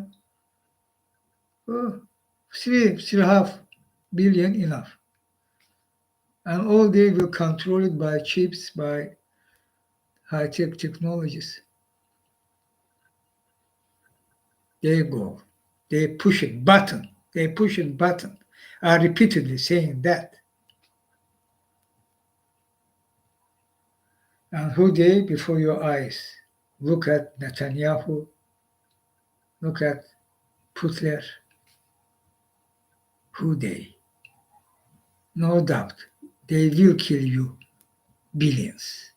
Oh, 3.5 billion enough. And all they will control it by chips, by high-tech technologies. They go. They push it button. They push it button. I repeatedly saying that. And who they before your eyes? Look at Netanyahu. Look at Putler. Who they? No doubt. They will kill you. Billions.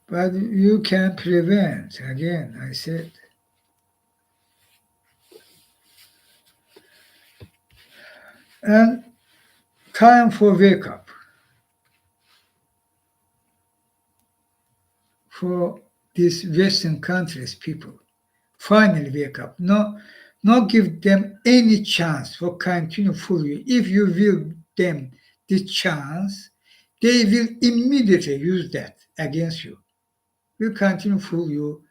But you can prevent. Again, I said. And time for wake up. For these Western countries, people. Finally wake up. No, not give them any chance for continue fool you. If you will them the chance, they will immediately use that against you. Will continue fool you,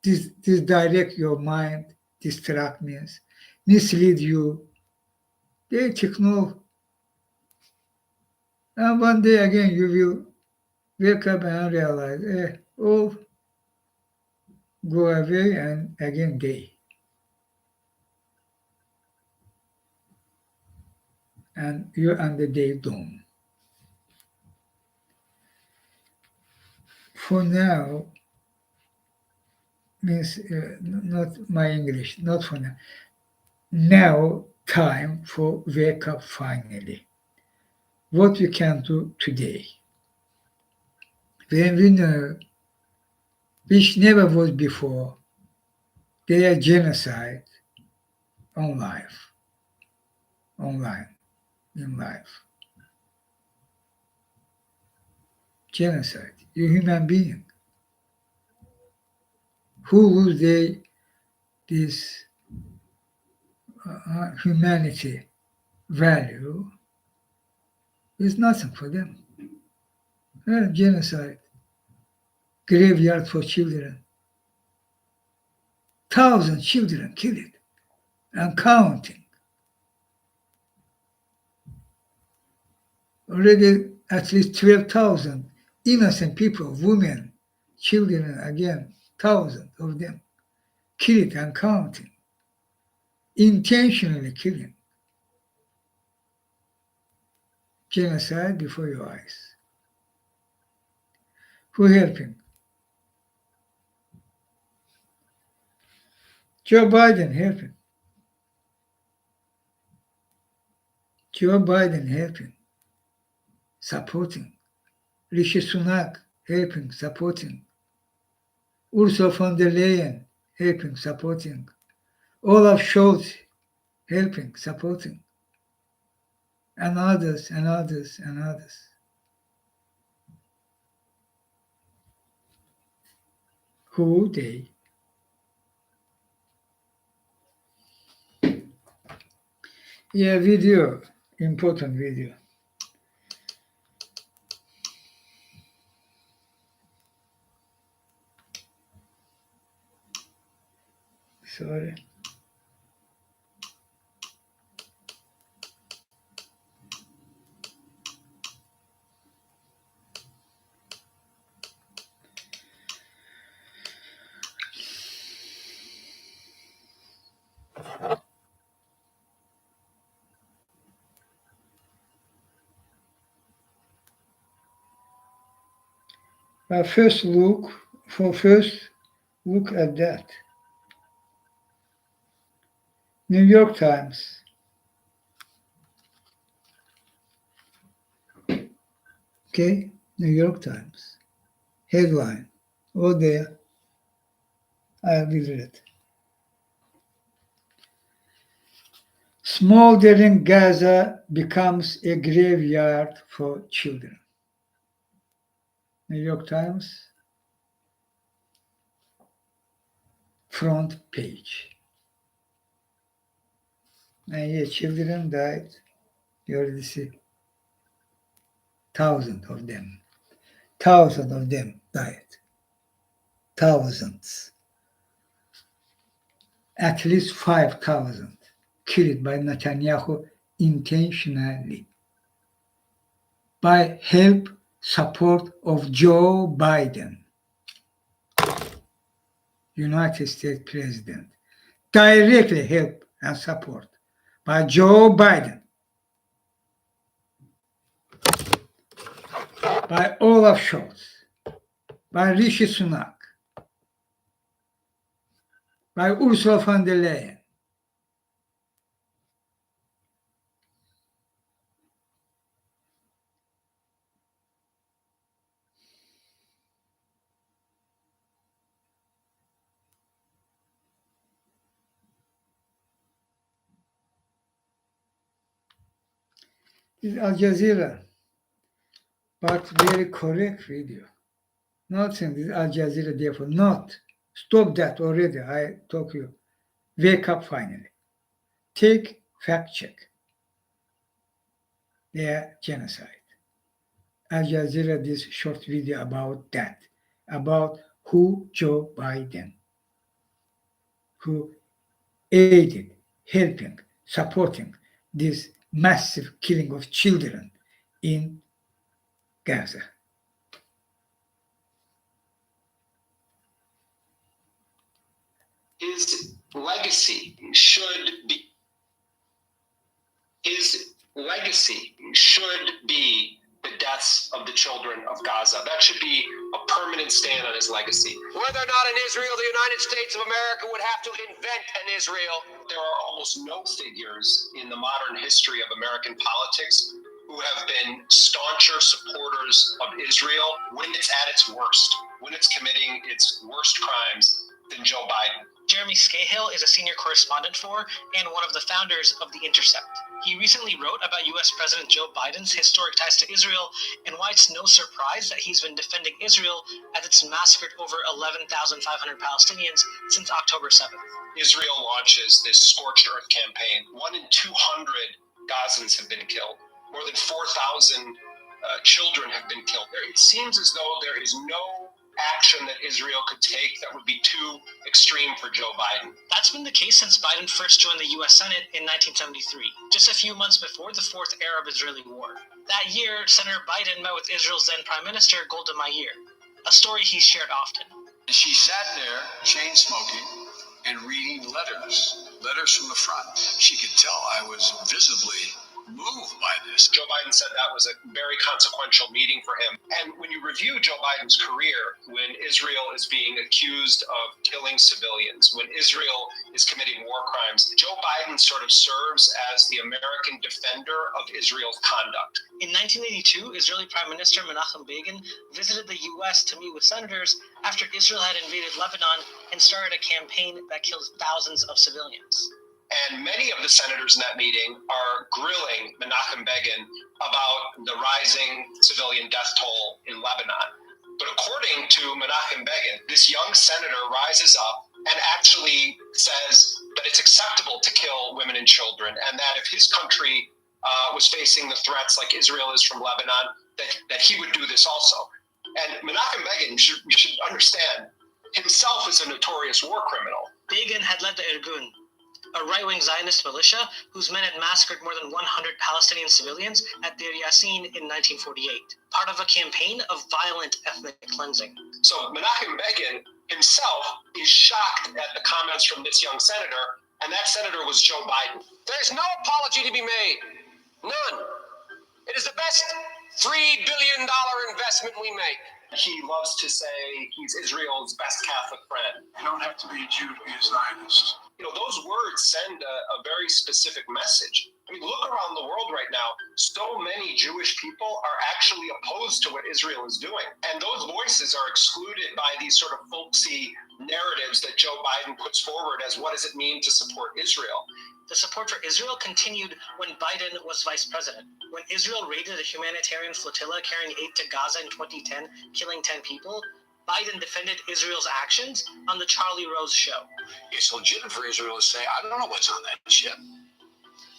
direct your mind, distract means, mislead you. They take no. And one day again you will wake up and realize, oh, go away and again day. And you're under their dome. for now means not my English, not for now. Now, time for wake up finally. What we can do today. When we know, which never was before, there are genocide on life, online, in life. Genocide. You human being. Who lose this humanity value is nothing for them. Genocide. Graveyard for children. 1,000 children killed and counting. Already at least 12,000 innocent people, women, children, again, thousands of them killed and counting. Intentionally killing. Genocide before your eyes. Who helping? Joe Biden helping. Joe Biden helping. Supporting. Rishi Sunak helping, supporting. Ursula von der Leyen helping, supporting. Olaf Scholz helping, supporting. And others, and others, and others. Who they? Yeah, video, important video. Sorry. First look at that. New York Times. Okay, New York Times. Headline. Oh, there. I will read. Smoldering Gaza becomes a graveyard for children. New York Times. Front page. And yeah, children died. You already see. Thousands of them. Thousands of them died. Thousands. At least 5,000 killed by Netanyahu intentionally. By help, support of Joe Biden, United States President. Directly help and support by Joe Biden, by Olaf Scholz, by Rishi Sunak, by Ursula von der Leyen. This is Al Jazeera, but very correct video. Not saying this is Al Jazeera, therefore not. Stop that already, I told you. Wake up finally. Take fact check. Their genocide. Al Jazeera this short video about that, about who Joe Biden, who aided, helping, supporting this massive killing of children in Gaza. His legacy should be the death deaths of the children of Gaza. That should be a permanent stand on his legacy. Whether or not in Israel, the United States of America would have to invent an Israel. There are almost no figures in the modern history of American politics who have been stauncher supporters of Israel when it's at its worst, when it's committing its worst crimes, than Joe Biden. Jeremy Scahill is a senior correspondent for and one of the founders of The Intercept. He recently wrote about U.S. President Joe Biden's historic ties to Israel and why it's no surprise that he's been defending Israel as it's massacred over 11,500 Palestinians since October 7th. Israel launches this scorched earth campaign. 1 in 200 Gazans have been killed. More than 4,000 children have been killed. It seems as though there is no action that Israel could take that would be too extreme for Joe Biden. That's been the case since Biden first joined the U.S. Senate in 1973, just a few months before the Fourth Arab-Israeli War. That year, Senator Biden met with Israel's then Prime Minister Golda Meir, a story he's shared often. She sat there, chain smoking, and reading letters from the front. She could tell I was visibly moved by this. Joe Biden said that was a very consequential meeting for him. And when you review Joe Biden's career, when Israel is being accused of killing civilians, when Israel is committing war crimes, Joe Biden sort of serves as the American defender of Israel's conduct. In 1982, Israeli Prime Minister Menachem Begin visited the U.S. to meet with senators after Israel had invaded Lebanon and started a campaign that killed thousands of civilians. And many of the senators in that meeting are grilling Menachem Begin about the rising civilian death toll in Lebanon. But according to Menachem Begin, this young senator rises up and actually says that it's acceptable to kill women and children, and that if his country was facing the threats like Israel is from Lebanon, that he would do this also. And Menachem Begin, you should understand, himself is a notorious war criminal. Begin had led the Irgun, a right-wing Zionist militia whose men had massacred more than 100 Palestinian civilians at Deir Yassin in 1948, part of a campaign of violent ethnic cleansing. So Menachem Begin himself is shocked at the comments from this young senator, and that senator was Joe Biden. There's no apology to be made. None. It is the best $3 billion investment we make. He loves to say he's Israel's best Catholic friend. You don't have to be a Jew to be a Zionist. You know, those words send a very specific message. I mean, look around the world right now. So many Jewish people are actually opposed to what Israel is doing. And those voices are excluded by these sort of folksy narratives that Joe Biden puts forward as what does it mean to support Israel. The support for Israel continued when Biden was vice president. When Israel raided a humanitarian flotilla carrying aid to Gaza in 2010, killing 10 people, Biden defended Israel's actions on the Charlie Rose show. It's legitimate for Israel to say, I don't know what's on that ship.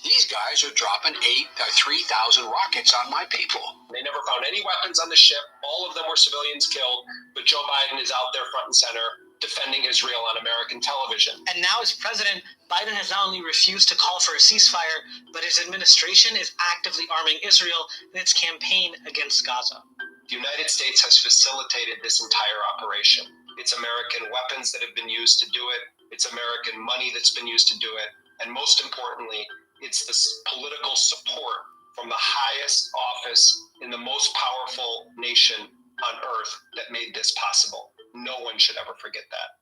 These guys are dropping 3,000 rockets on my people. They never found any weapons on the ship. All of them were civilians killed, but Joe Biden is out there front and center defending Israel on American television. And now as president, Biden has not only refused to call for a ceasefire, but his administration is actively arming Israel in its campaign against Gaza. The United States has facilitated this entire operation. It's American weapons that have been used to do it. It's American money that's been used to do it. And most importantly, it's the political support from the highest office in the most powerful nation on earth that made this possible. No one should ever forget that.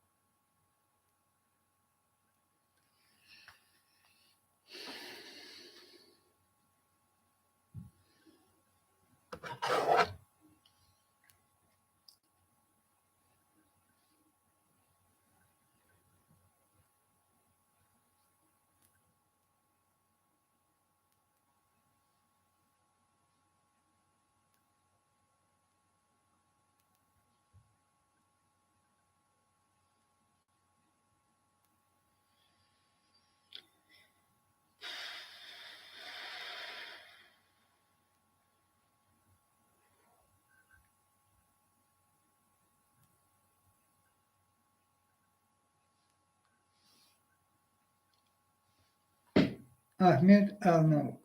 Ahmet Arnaout.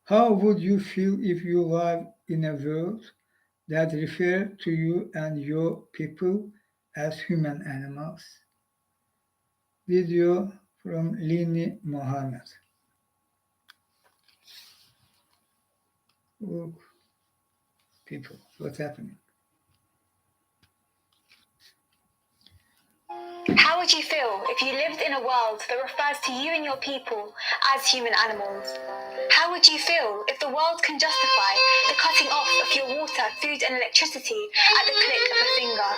How would you feel if you lived in a world that referred to you and your people as human animals? Video from Lini Mohammed. Look. people. What's happening? How would you feel if you lived in a world that refers to you and your people as human animals? How would you feel if the world can justify the cutting off of your water, food and electricity at the click of a finger?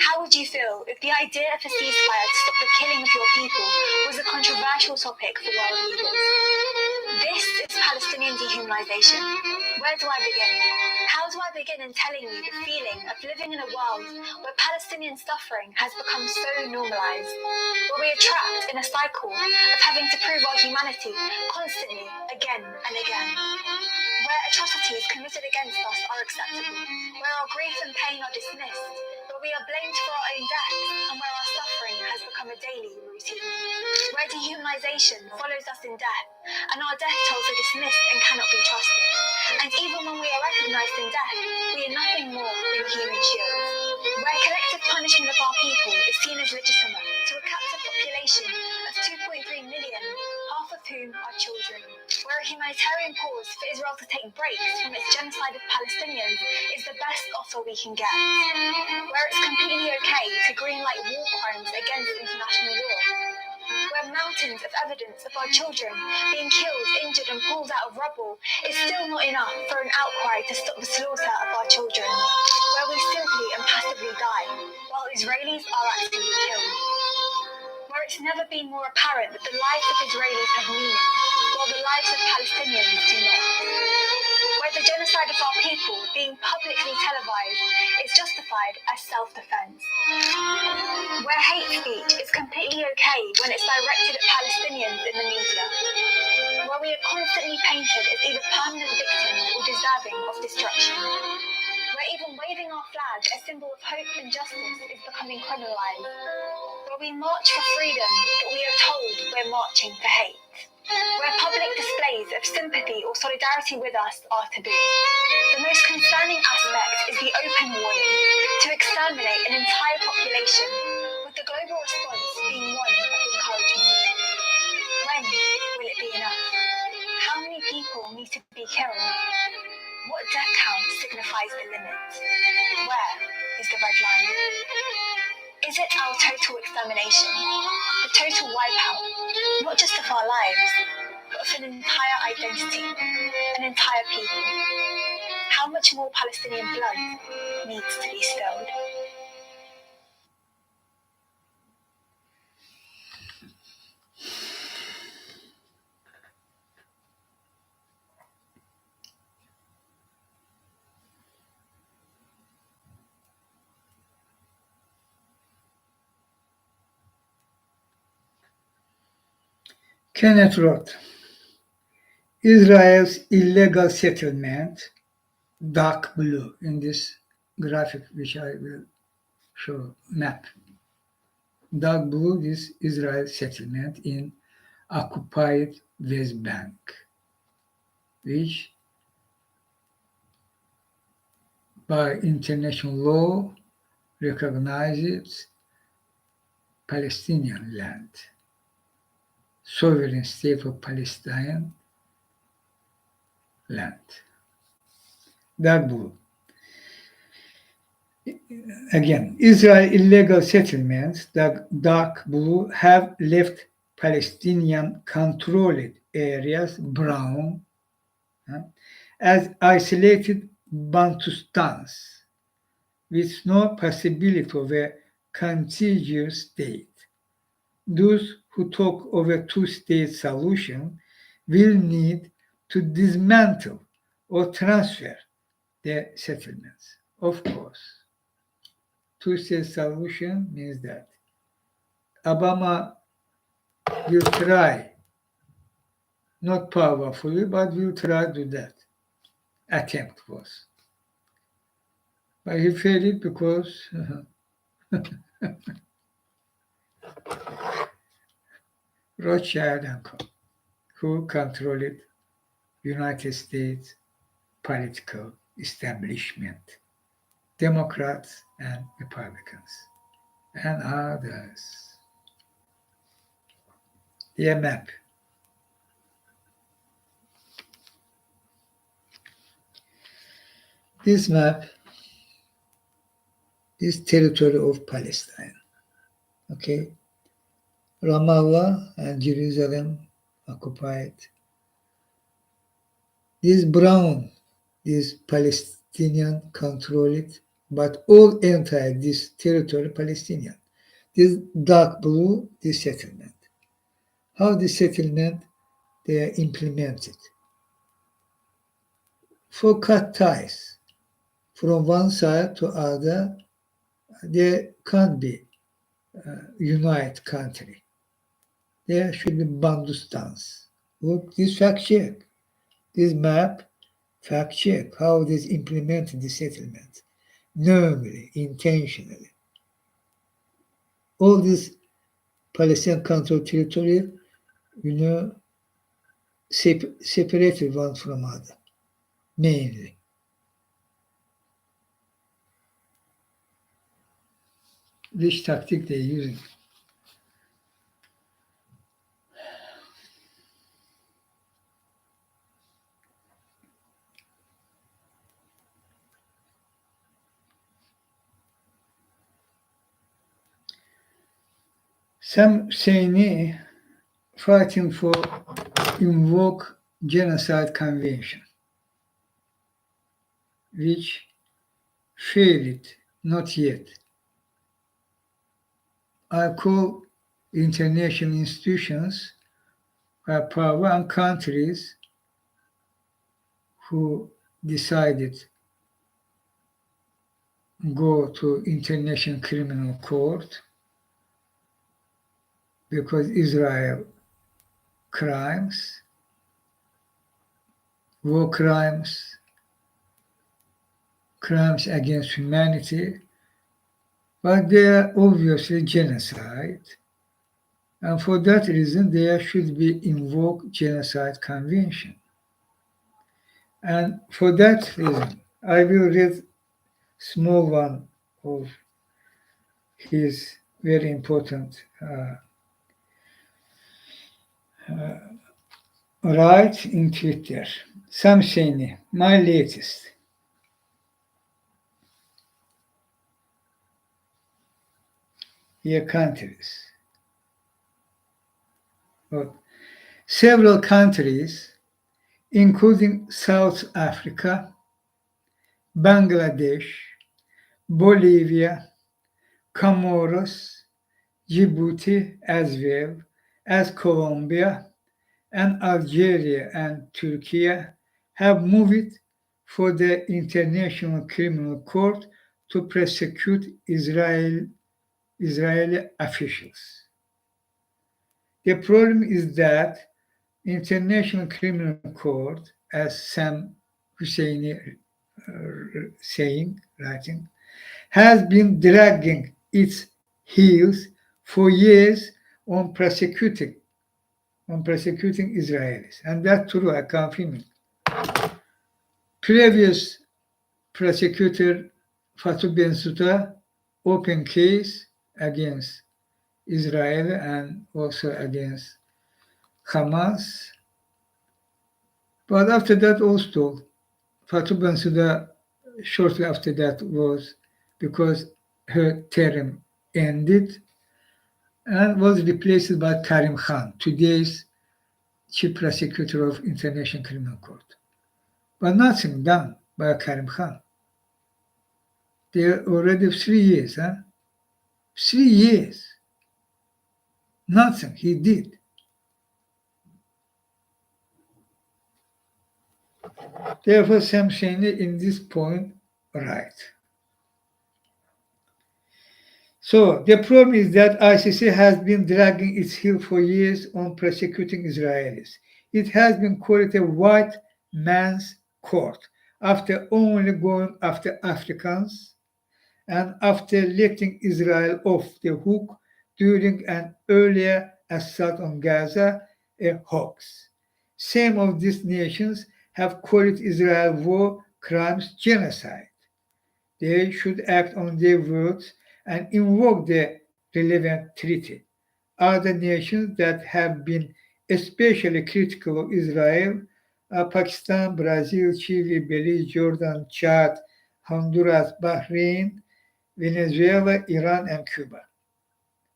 How would you feel if the idea of a ceasefire to stop the killing of your people was a controversial topic for world leaders? This is Palestinian dehumanization. Where do I begin? How do I begin in telling you the feeling of living in a world where Palestinian suffering has become so normalized, where we are trapped in a cycle of having to prove our humanity constantly, again and again, where atrocities committed against us are acceptable, where our grief and pain are dismissed, where we are blamed for our own deaths, and where our suffering has become a daily routine, where dehumanization follows us in death, and our death tolls are dismissed and cannot be trusted. And even when we are recognized in death, we are nothing more than human shields, where collective punishment of our people is seen as legitimate to a captive population of 2.3 million, half of whom are children, where a humanitarian pause for Israel to take breaks from its genocide of Palestinians is the best offer we can get, where it's completely okay to greenlight war crimes against international law, where mountains of evidence of our children being killed, injured and pulled out of rubble is still not enough for an outcry to stop the slaughter of our children, where we simply and passively die while Israelis are actually killed, where it's never been more apparent that the lives of Israelis have meaning while the lives of Palestinians do not, where the genocide of our people being publicly televised is justified as self-defense, where hate speech is completely okay when it's directed at Palestinians in the media, where we are constantly painted as either permanent victims or deserving of destruction, where even waving our flag, a symbol of hope and justice, is becoming criminalized, where we march for freedom but we are told we're marching for hate, where public displays of sympathy or solidarity with us are taboo. The most concerning aspect is the open warning to exterminate an entire population, with the global response being one of encouragement. When will it be enough? How many people need to be killed? What death count signifies the limit? Where is the red line? Is it our total extermination, the total wipeout, not just of our lives, but of an entire identity, an entire people? How much more Palestinian blood needs to be spilled? Kenneth wrote, Israel's illegal settlement, dark blue in this graphic, which I will show map. Dark blue is Israel settlement in occupied West Bank, which by international law recognizes Palestinian land, sovereign state of Palestine land. Dark blue. Again, Israel illegal settlements, the dark blue, have left Palestinian controlled areas brown as isolated Bantustans with no possibility of a contiguous state. Those who talk of a two-state solution will need to dismantle or transfer the settlements, of course. Two-state solution means that Obama will try, not powerfully, but will try to do that. Attempt was. But he failed because Rothschild and Co., who controlled United States political establishment, Democrats and Republicans, and others. The map. This map is territory of Palestine. Okay, Ramallah and Jerusalem occupied. This brown, this Palestinian controlled, but all entire this territory Palestinian. This dark blue, this settlement. How the settlement they are implemented. For cut ties from one side to other, there can't be unite country. There should be Bandustans. Look, this fact check. This map, fact check how this implemented the settlement. Knowingly, intentionally. All this Palestinian controlled territory, separated one from other, mainly. Which tactic they're using? Some Saini fighting for invoke genocide convention, which failed not yet. I call international institutions power and countries who decided go to International Criminal Court because Israel crimes, war crimes, crimes against humanity, but they are obviously genocide. And for that reason, there should be invoked genocide convention. And for that reason, I will read small one of his very important write in Twitter. Sam Saini, my latest. Here countries. But several countries, including South Africa, Bangladesh, Bolivia, Comoros, Djibouti, as well as Colombia and Algeria and Turkey, have moved for the International Criminal Court to prosecute Israeli officials. The problem is that International Criminal Court, as Sam Husseini writing, has been dragging its heels for years on prosecuting Israelis. And that's true, I confirm it. Previous prosecutor Fatou Bensouda opened case against Israel and also against Hamas. But after that also, Fatou Bensouda shortly after that was because her term ended and was replaced by Karim Khan, today's chief prosecutor of International Criminal Court. But nothing done by Karim Khan. There already 3 years, 3 years. Nothing he did. Therefore, Sam Saini in this point right. So the problem is that ICC has been dragging its heel for years on prosecuting Israelis. It has been called a white man's court after only going after Africans and after letting Israel off the hook during an earlier assault on Gaza, a hoax. Some of these nations have called Israel war crimes genocide. They should act on their words and invoke the relevant treaty. Other nations that have been especially critical of Israel are Pakistan, Brazil, Chile, Belize, Jordan, Chad, Honduras, Bahrain, Venezuela, Iran, and Cuba.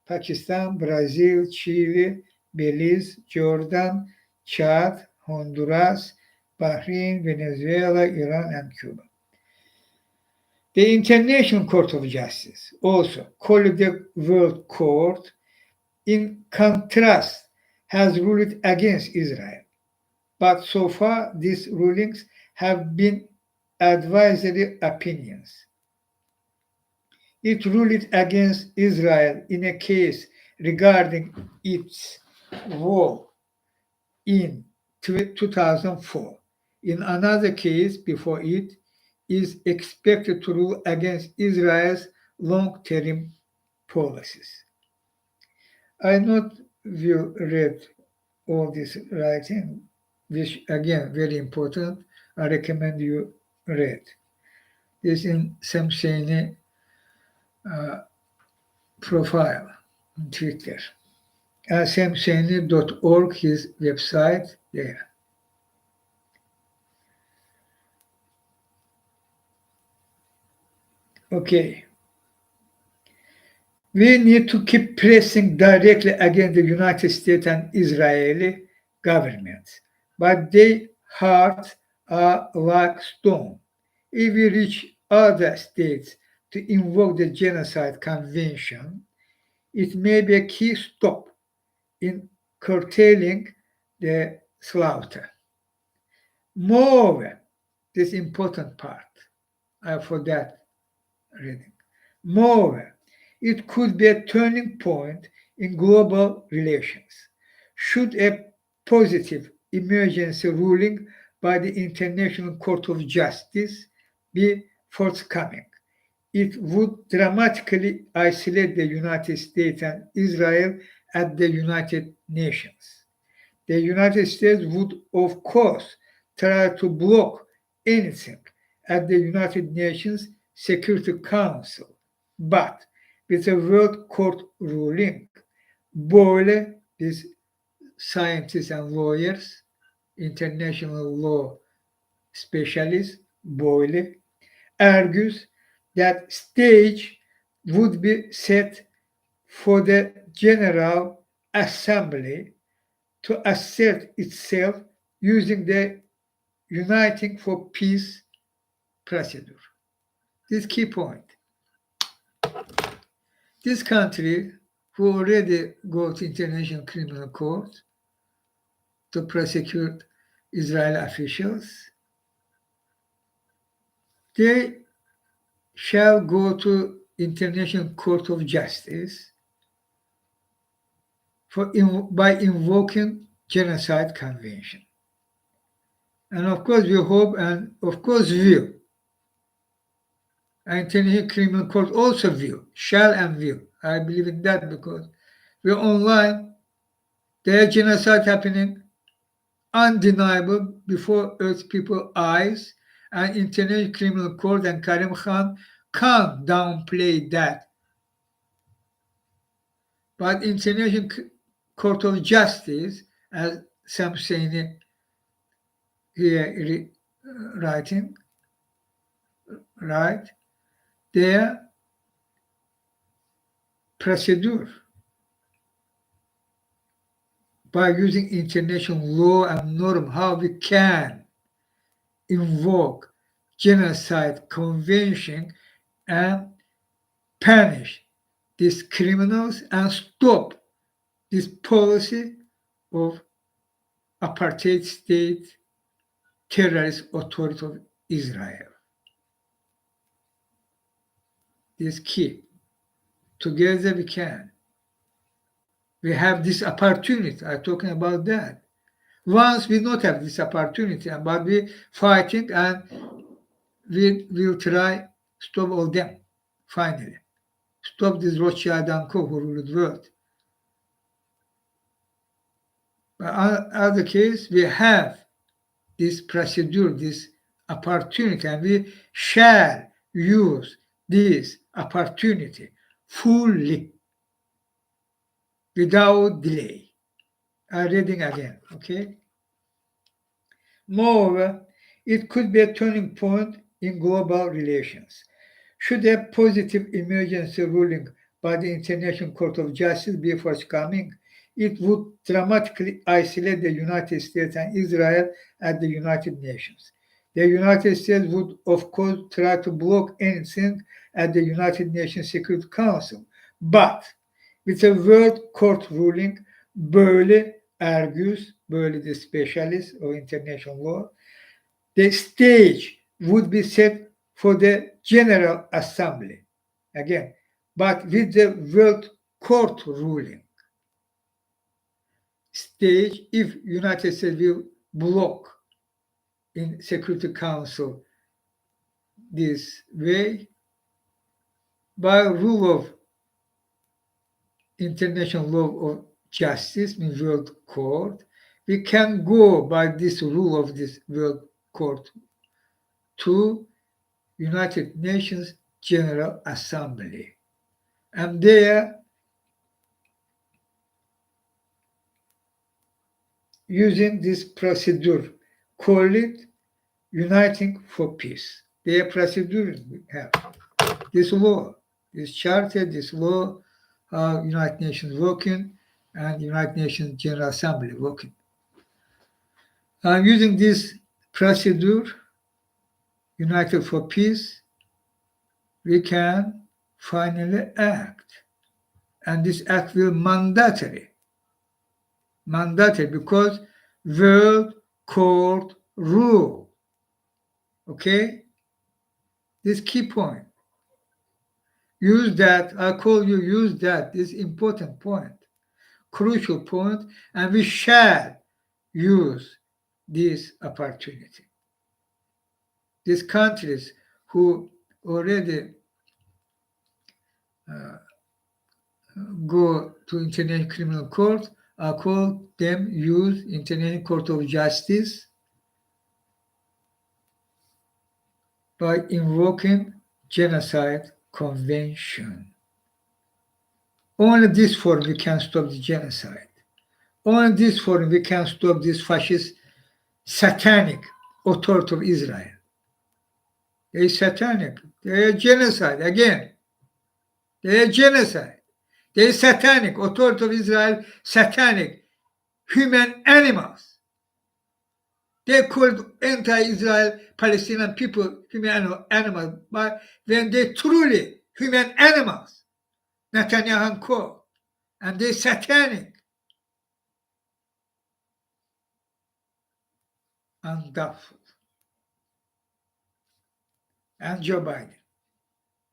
Pakistan, Brazil, Chile, Belize, Jordan, Chad, Honduras, Bahrain, Venezuela, Iran, and Cuba. The International Court of Justice, also called the World Court, in contrast, has ruled against Israel. But so far, these rulings have been advisory opinions. It ruled against Israel in a case regarding its war in 2004. In another case before it is expected to rule against Israel's long-term policies. I not will read all this writing, which again very important. I recommend you read. This in Sam Shani profile on Twitter. samshani.org, his website there. Okay. We need to keep pressing directly against the United States and Israeli governments, but their hearts are like stone. If we reach other states to invoke the Genocide Convention, it may be a key stop in curtailing the slaughter. Moreover, this important part, I forgot reading. Moreover, it could be a turning point in global relations. Should a positive emergency ruling by the International Court of Justice be forthcoming, it would dramatically isolate the United States and Israel at the United Nations. The United States would, of course, try to block anything at the United Nations Security Council, but with a World Court ruling, Boyle, these scientists and lawyers, international law specialist, Boyle, argues that stage would be set for the General Assembly to assert itself using the Uniting for Peace procedure. This key point. This country, who already go to International Criminal Court to prosecute Israeli officials, they shall go to International Court of Justice by invoking Genocide Convention. And of course we hope, and of course will, International Criminal Court also will, shall and will. I believe in that because we're online. There genocide happening, undeniable before Earth people eyes, and International Criminal Court and Karim Khan can't downplay that. But International Court of Justice, as some saying here writing, right, their procedure by using international law and norm, how we can invoke genocide convention and punish these criminals and stop this policy of apartheid state terrorist authority of Israel. This key. Together we can. We have this opportunity. I'm talking about that. Once we not have this opportunity, but we fighting and we will try stop all them. Finally, stop this Rothschild and Co. who rule the world. But other case, we have this procedure, this opportunity, and we shall use this opportunity fully without delay. I'm reading again, okay? Moreover, it could be a turning point in global relations. Should a positive emergency ruling by the International Court of Justice be forthcoming, it would dramatically isolate the United States and Israel at the United Nations. The United States would, of course, try to block anything at the United Nations Security Council. But with a World Court ruling, böyle argues, böyle the specialist of international law, the stage would be set for the General Assembly. Again, but with the World Court ruling, stage, if United States will block in Security Council this way, by rule of international law of justice in World Court, we can go by this rule of this World Court to United Nations General Assembly. And there, using this procedure, call it Uniting for Peace. Their procedure we have this law, this charter, this law, how United Nations working and United Nations General Assembly working. Using this procedure, United for Peace, we can finally act. And this act will mandatory because World Court rule. Okay? This key point. Use that, I call you use that, this important point, crucial point, and we shall use this opportunity. These countries who already go to International Criminal Court, I call them use International Court of Justice by invoking Genocide Convention. Only this form we can stop the genocide. Only this form we can stop this fascist, satanic authority of Israel. They are satanic. They are genocide again. They are genocide. They are satanic authority of Israel, satanic human animals. They called anti-Israel Palestinian people human animals, but when they truly human animals, Netanyahu and co, and they satanic and doubtful. And Joe Biden,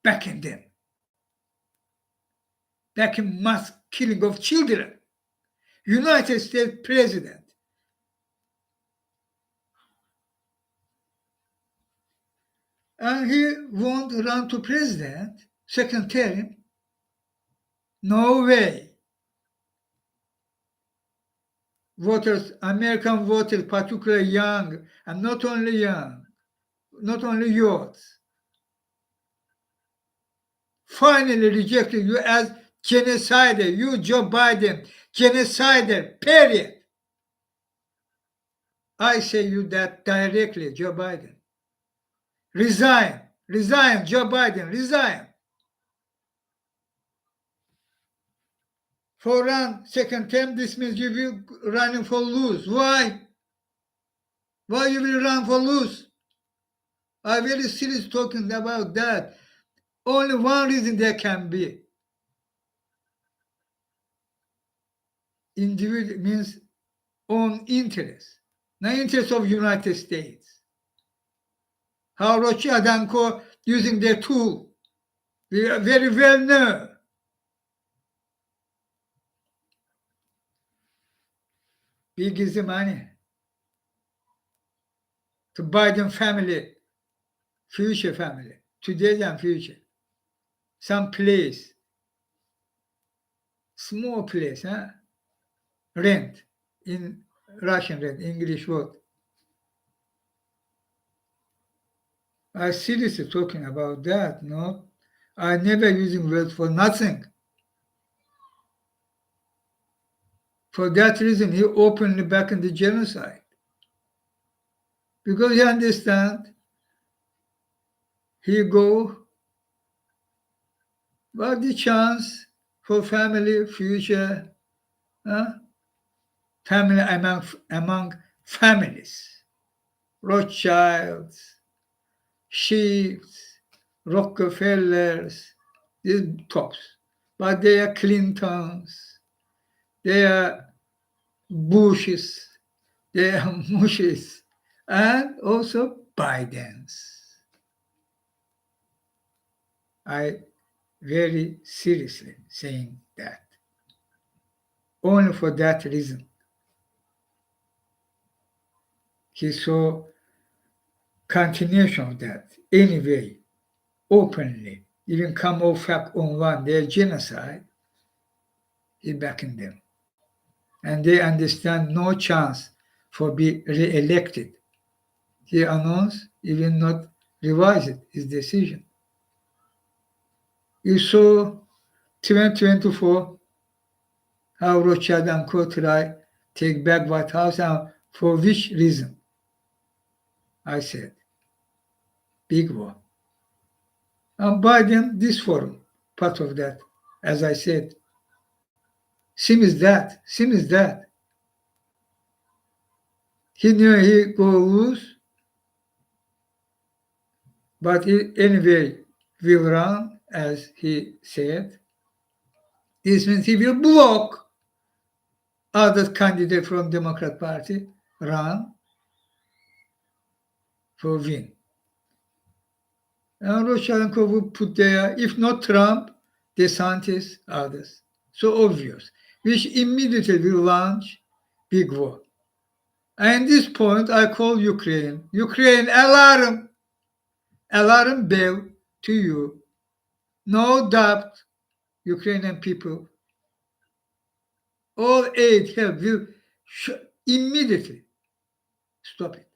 backing them, backing mass killing of children. United States President. And he won't run to president, second term. No way. Voters, American voters, particularly young, and not only young, not only youths, finally rejected you as genocider. You, Joe Biden, genocider, period. I say you that directly, Joe Biden. Resign, resign, Joe Biden, resign. For run second term, this means you will running for lose. Why? Why you will run for lose? I'm very serious talking about that. Only one reason there can be. Individual means own interest, not interest of United States. How Russia and Co using their tool, we very well know. We give the money to Biden family, future family, today and future. Some place, small place, huh? Rent, in Russian rent, English word. I seriously talking about that, no? I never using words for nothing. For that reason, he openly back in the genocide. Because he understand he go, but the chance for family, future, family among families, Rothschilds, Sheets, Rockefellers, these tops. But they are Clintons, they are Bushes, they are Mushes, and also Bidens. I very seriously saying that. Only for that reason. He saw continuation of that anyway, openly, even come off fact on one, their genocide, he backing them. And they understand no chance for be re-elected. He announced he will not revise it, his decision. You saw 2024 how Rothschild and Co. try take back White House and for which reason? I said, big war. And Biden, this forum, part of that, as I said, seems that. He knew he go lose, but he anyway will run, as he said. This means he will block other candidate from Democrat Party run for win. And Rosharenko will put there, if not Trump, DeSantis, others. So obvious, which immediately will launch big war. And at this point, I call Ukraine. Ukraine, alarm! Alarm bell to you. No doubt, Ukrainian people, all aid help will immediately stop it.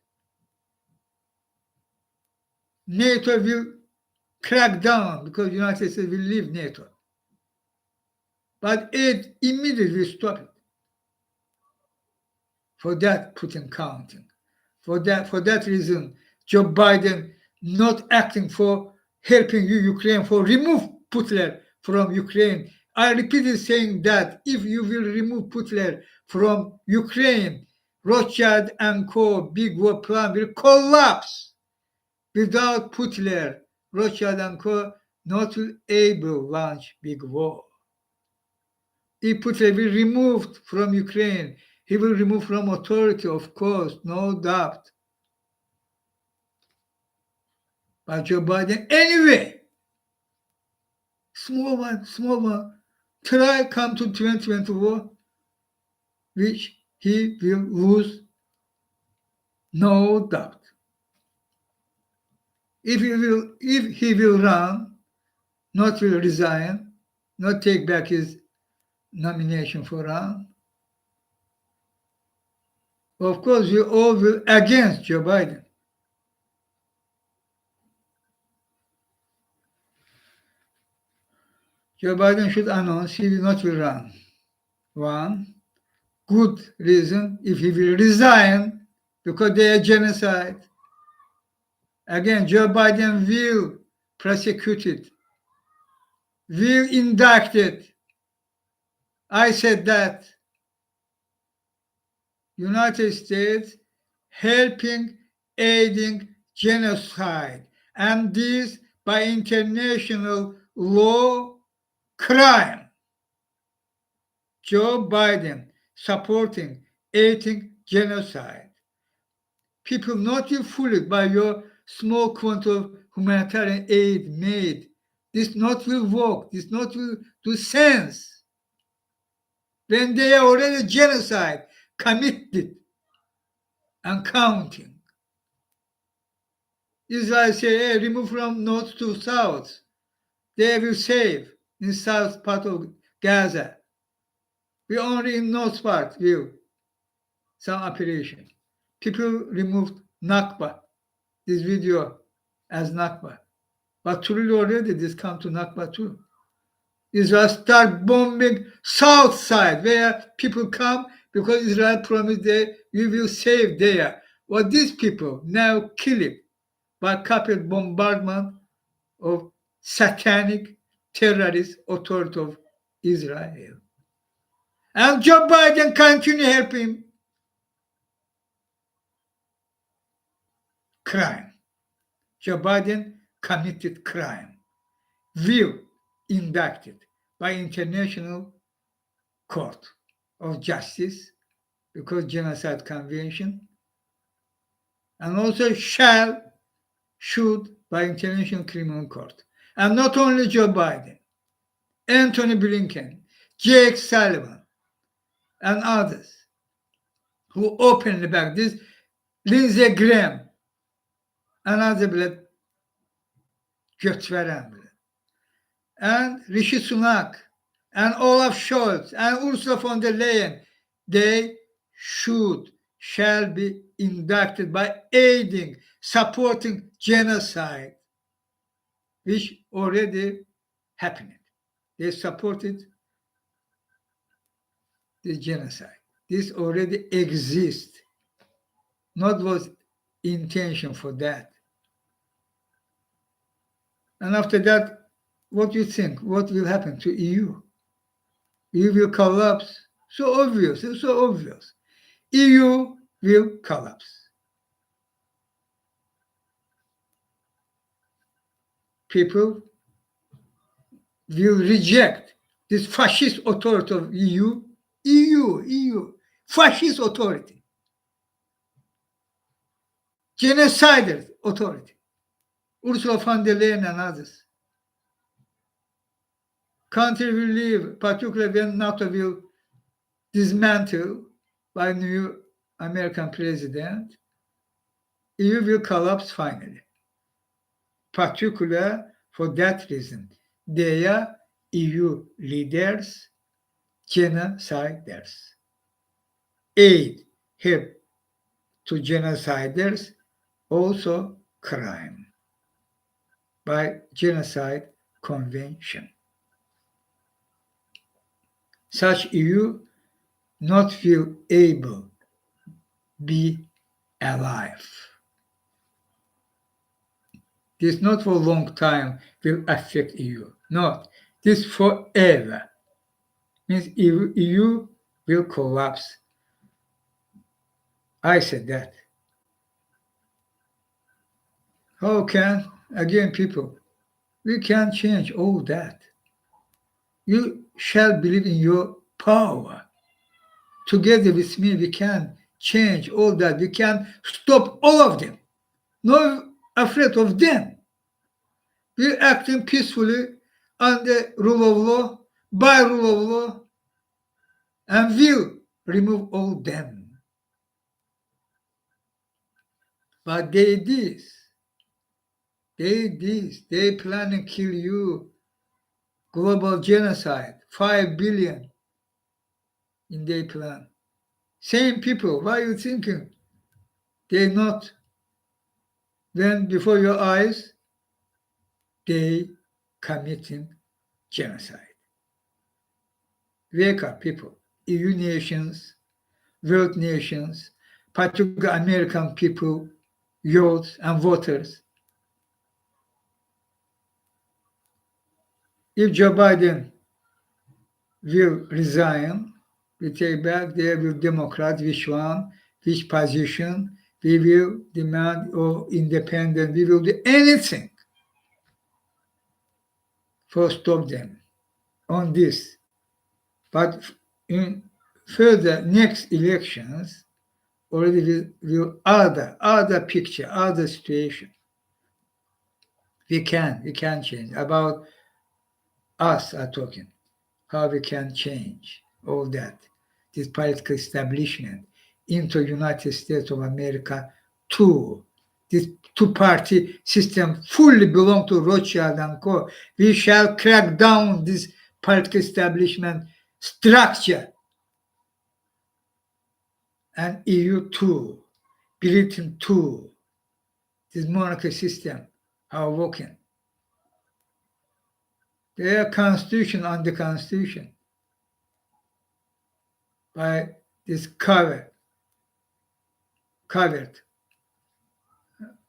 NATO will crack down because United States will leave NATO. But aid immediately will stop it. For that, Putin counting. For that reason, Joe Biden not acting for helping Ukraine, for remove Putler from Ukraine. I repeatedly saying that if you will remove Putler from Ukraine, Rothschild and Co. big war plan will collapse. Without Putler, Rothschild and Co. not will able launch big war. If Putin will be removed from Ukraine, he will remove from authority, of course, no doubt. But Joe Biden, anyway, small one, try come to 2024, which he will lose, no doubt. If he will run, not will resign, not take back his nomination for run, of course, we all will against Joe Biden. Joe Biden should announce he will not will run. One, good reason if he will resign because they are genocide. Again, Joe Biden will prosecute it, will indict it. I said that United States helping, aiding genocide, and this by international law crime. Joe Biden supporting, aiding genocide. People not fooled by your small quantity of humanitarian aid made. This not will work. This not will do sense. When they are already genocide committed and counting. Israel say, hey, remove from north to south. They will save in south part of Gaza. We only in north part will some operation. People removed Nakba, this video as Nakba. But truly already this come to Nakba too. Israel start bombing south side where people come because Israel promised that we will save there. Well, these people now kill it by carpet bombardment of satanic terrorist authority of Israel. And Joe Biden continue helping crime. Joe Biden committed crime. Will indicted by International Court of Justice because Genocide Convention, and also should by International Criminal Court. And not only Joe Biden, Anthony Blinken, Jake Sullivan, and others who openly back this, Lindsey Graham, another bile göt veren bile, and Rishi Sunak, and Olaf Scholz, and Ursula von der Leyen, they shall be indicted by aiding, supporting genocide, which already happened. They supported the genocide. This already exists. Not was intention for that. And after that, what do you think? What will happen to EU? EU will collapse. So obvious. It's so obvious. EU will collapse. People will reject this fascist authority of EU, fascist authority, genocidal authority, Ursula von der Leyen and others. Country will leave, particularly when NATO will dismantle by new American president. EU will collapse finally, particularly for that reason. They are EU leaders, genociders. Aid, help to genociders, also crime by Genocide Convention. Such EU not feel able be alive. This not for a long time will affect EU. Not. This forever. Means EU will collapse. I said that. How can, again, people, we can change all that. You shall believe in your power. Together with me, we can change all that. We can stop all of them. Not afraid of them. We're acting peacefully under rule of law, by rule of law, and will remove all them. But they plan to kill you. Global genocide, 5 billion in their plan. Same people, why are you thinking they not, when before your eyes, they committing genocide. Wake up, people. EU nations, world nations, particularly American people, youths and voters. If Joe Biden will resign, we take back, there will Democrat, which one, which position, we will demand or independent, we will do anything for stop them on this. But in further next elections, already will other picture, other situation. We can change. About us are talking, how we can change all that, this political establishment into United States of America too. This two-party system fully belong to Rothschild and Co. We shall crack down this political establishment structure. And EU too, Britain too, this monarchy system are working. Their constitution on the constitution by this covered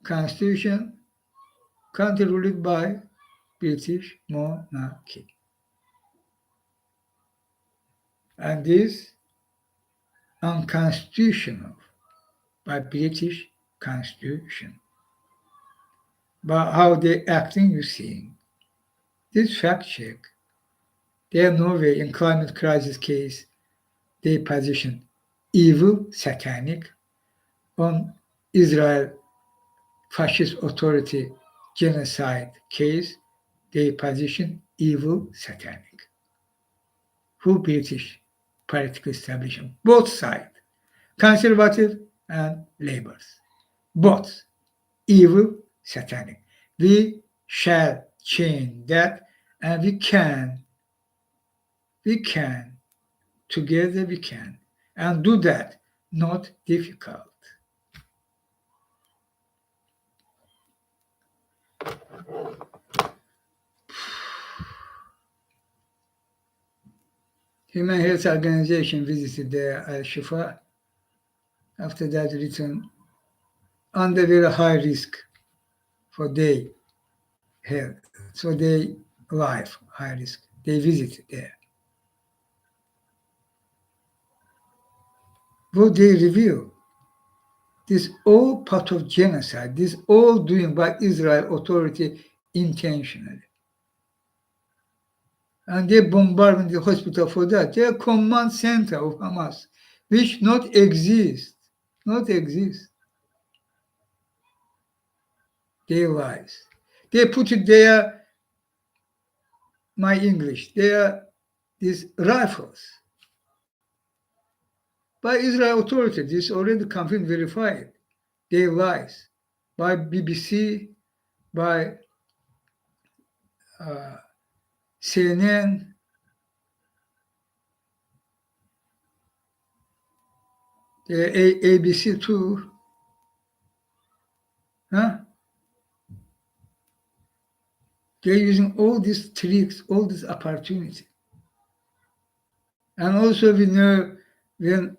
constitution, country ruled by British monarchy. And this unconstitutional by British Constitution. But how they acting, you see. This fact check. They have no way in climate crisis case, they position evil, satanic, on Israel fascist authority genocide case, they position evil, satanic. Who British political establishment, both sides, conservative and labours, both evil, satanic. We shall change that, and we can, together we can, and do that, not difficult. Human Health Organization visited the Al-Shifa. After that, returned under very high risk for their health, so their life, high risk. They visited there. What they reveal, this all part of genocide, this all doing by Israel authority intentionally. And they bombarded the hospital for that. They are command center of Hamas, which not exist. Their lies. They put it there, my English, they are these rifles. By Israel authority, this already confirmed, verified. Their lies. By BBC, by CNN, the ABC too. Huh? They're using all these tricks, all this opportunity. And also we know when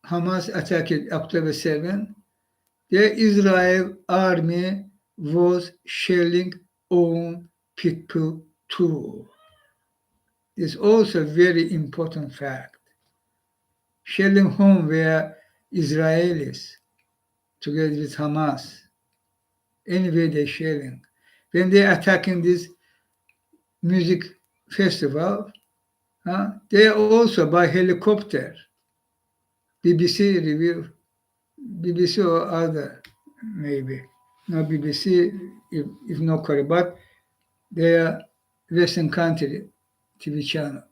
Hamas attacked October 7, the Israel army was shelling own people too. It's also a very important fact. Shelling home where Israelis together with Hamas. Anyway, they're shelling. When they're attacking this music festival, they are also by helicopter. BBC review, BBC or other, maybe. No BBC, if not correct, but they are Western country TV channel.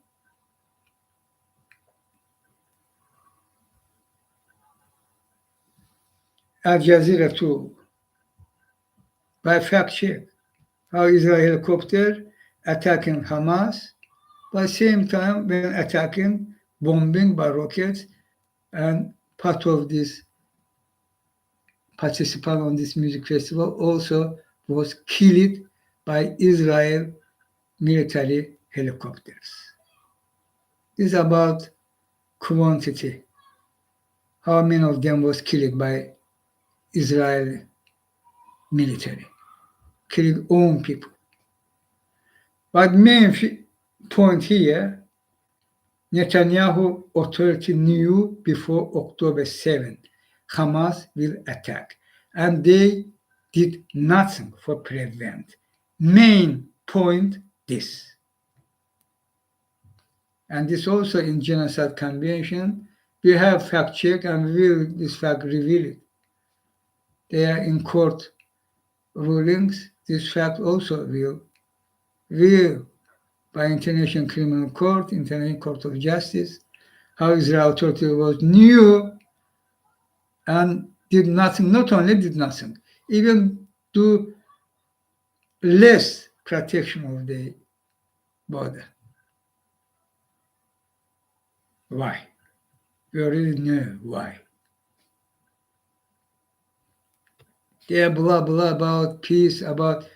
Al Jazeera too, by fact check, how Israel helicopter attacking Hamas, by same time when attacking, bombing by rockets, and part of this participant on this music festival also was killed by Israel military helicopters. This is about quantity. How many of them was killed by Israel military, killing own people. But main point here, Netanyahu authority knew before October 7th, Hamas will attack, and they did nothing for prevent. Main point this. And this also in Genocide Convention, we have fact check and we will this fact reveal it. They are in court rulings. This fact also will by International Criminal Court, International Court of Justice, how Israel authority was knew and did nothing, not only did nothing, even do less protection of the border. Why? We already know why. They are blah, blah about peace, about...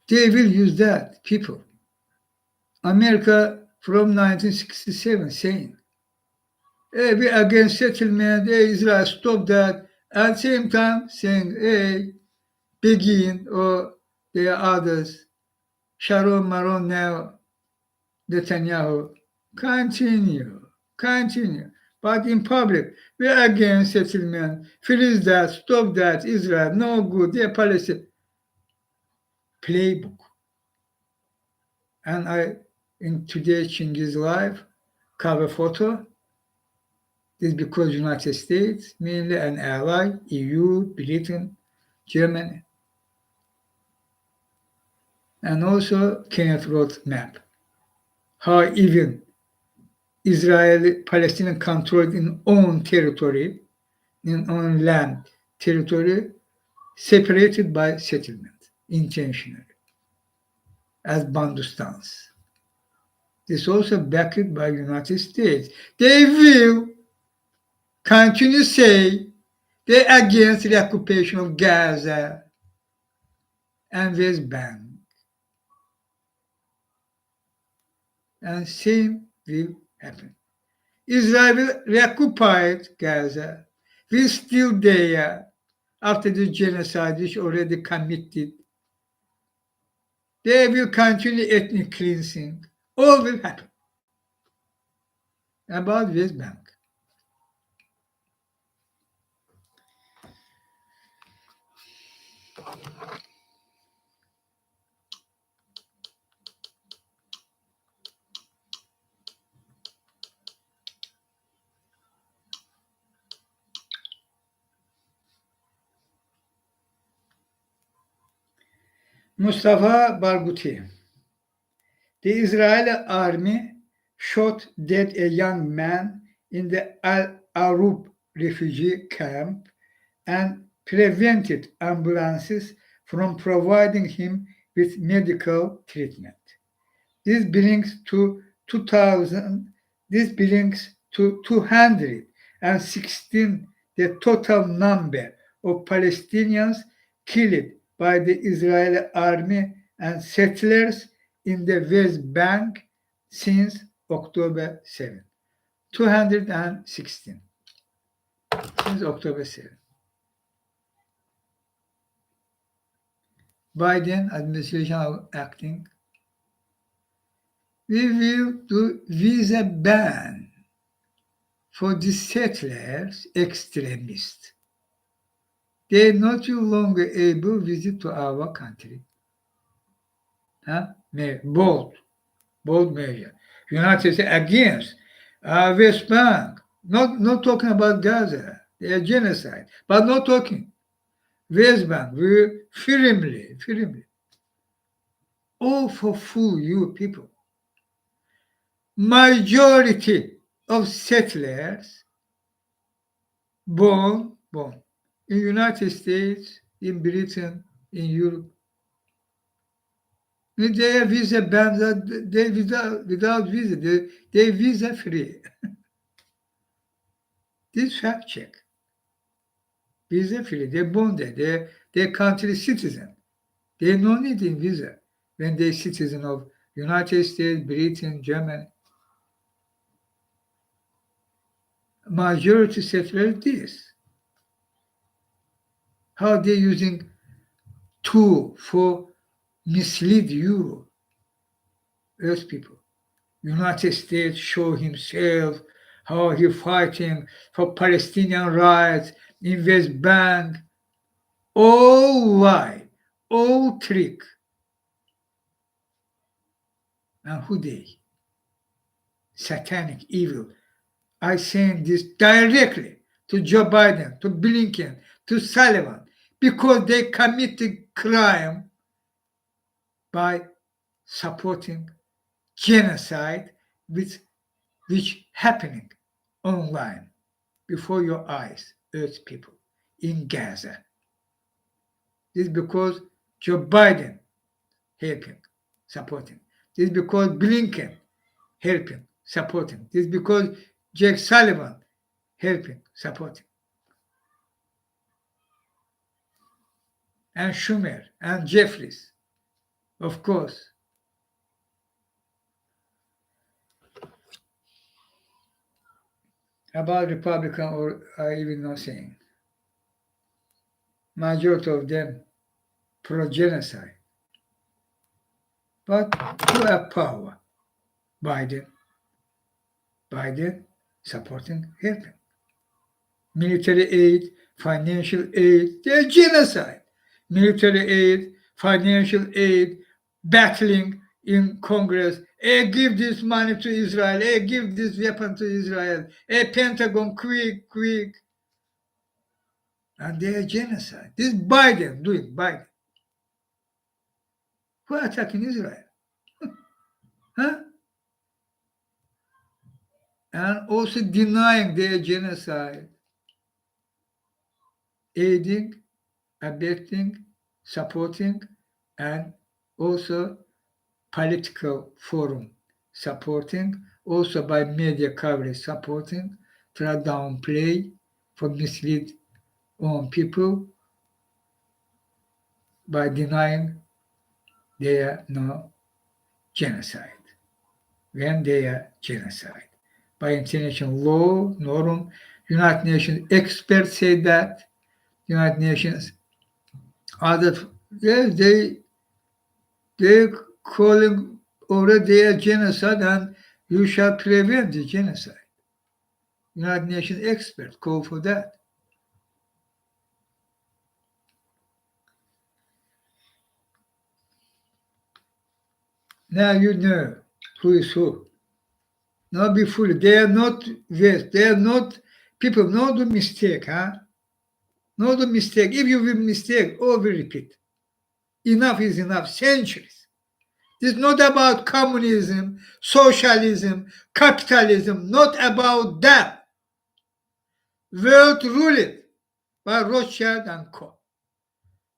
They will use that, people. America from 1967 saying, hey, we against settlement, hey, Israel, stop that. At the same time saying, hey, begin or There are others. Sharon Maron now, Netanyahu. Continue. But in public, we are against settlement. Freeze that, stop that, Israel, no good, they're Palestine. Playbook. And in today's Chinghiz Live, cover photo, this is because United States, mainly an ally, EU, Britain, Germany, and also Kenneth wrote map. How even Israeli Palestinian controlled in own territory, in own land territory, separated by settlement, intentionally, as Bandustans. This also backed by United States. They will continue say they against the occupation of Gaza and West Bank. And same will happen. Israel will reoccupy Gaza. We're still there after the genocide which already committed. They will continue ethnic cleansing. All will happen. About West Bank. Mustafa Barghouti. The Israeli army shot dead a young man in the Al Arub refugee camp and prevented ambulances from providing him with medical treatment. This brings to 216 the total number of Palestinians killed by the Israeli army and settlers in the West Bank since October 7. 216 since October 7. Biden administration acting. We will do visa ban for the settlers extremists. They are not longer able to visit to our country. Bold measure. United States against West Bank. Not talking about Gaza. They are genocide. But not talking. West Bank. We firmly. All for fool you people. Majority of settlers born in United States, in Britain, in Europe. They have visa bans, they without visa, they visa free. This fact check. Visa free, they're born there, they're country citizen. They no need in visa when they're citizen of United States, Britain, Germany. Majority settlers this. How they're using tool for mislead you, Earth people. United States show himself how he fighting for Palestinian rights in West Bank. All lie, all trick. And who they? Satanic, evil. I send this directly to Joe Biden, to Blinken, to Sullivan, because they committed crime by supporting genocide which happening online before your eyes, Earth people, in Gaza. This is because Joe Biden helping, supporting. This is because Blinken helping, supporting. This is because Jake Sullivan helping, supporting. And Schumer and Jeffries, of course. About Republican or I even not saying. Majority of them pro-genocide. But who have power? Biden. Biden supporting, helping. Military aid, financial aid, they're genocide. Military aid, financial aid, battling in Congress. Give this money to Israel. Give this weapon to Israel. Pentagon, quick, quick. And they are genocide. This is Biden doing, Biden. Who are attacking Israel? Huh? And also denying their genocide, aiding, abetting, supporting, and also political forum supporting, also by media coverage supporting, try downplay for mislead on people by denying they are no genocide when they are genocide. By international law, norm, United Nations experts say that, United Nations other they calling already a genocide and you shall prevent the genocide. United Nations experts call for that. Now you know who is who. Not be fooled. They are not West. They are not people. No do mistake, huh? No do mistake. If you will mistake, oh, we repeat. Enough is enough. Centuries. It's not about communism, socialism, capitalism. Not about that. World ruled by Rothschild and Co.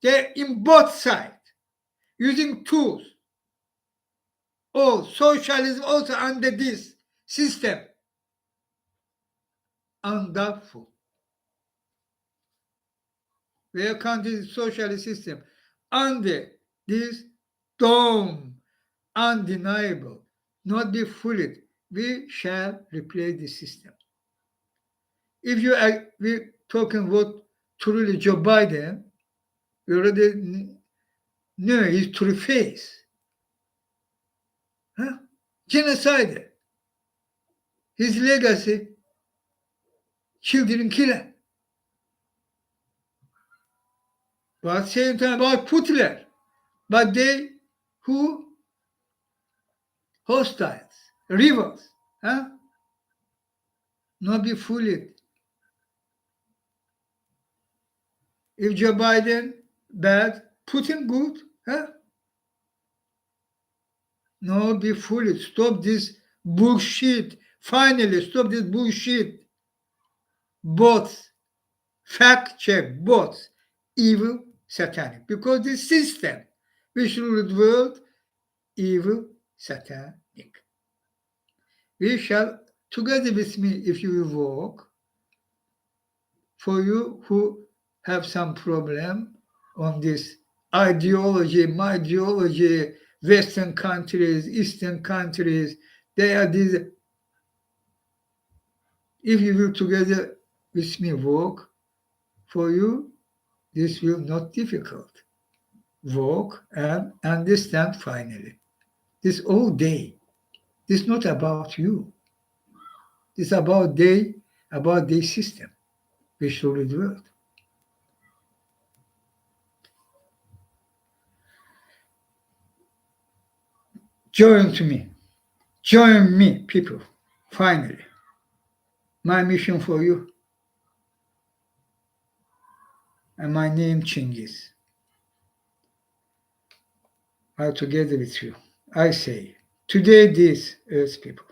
They're in both sides, using tools. Oh, socialism also under this system. Undoubtful. Their country's socialist system under this dome, undeniable, not be fooled. We shall replace the system. If you are we talking about truly Joe Biden, we already know his true face. Huh? Genocide. His legacy, children killer. But same time about Putler. But they who hostiles, rivals, huh? Not be fooled. If Joe Biden bad, Putin good, huh? No be fooled. Stop this bullshit. Finally, stop this bullshit. Both fact check, both evil, satanic. Because the system which rule the world, evil, satanic. We shall, together with me, if you will walk, for you who have some problem on this ideology, my ideology, Western countries, Eastern countries, they are these. If you will together with me walk, for you, this will not difficult. Walk and understand finally. This all day. This is not about you. This is about the system which rule the world. Join to me. Join me, people. Finally. My mission for you. And my name Chinghiz. I together with you. I say, today this, Earth people.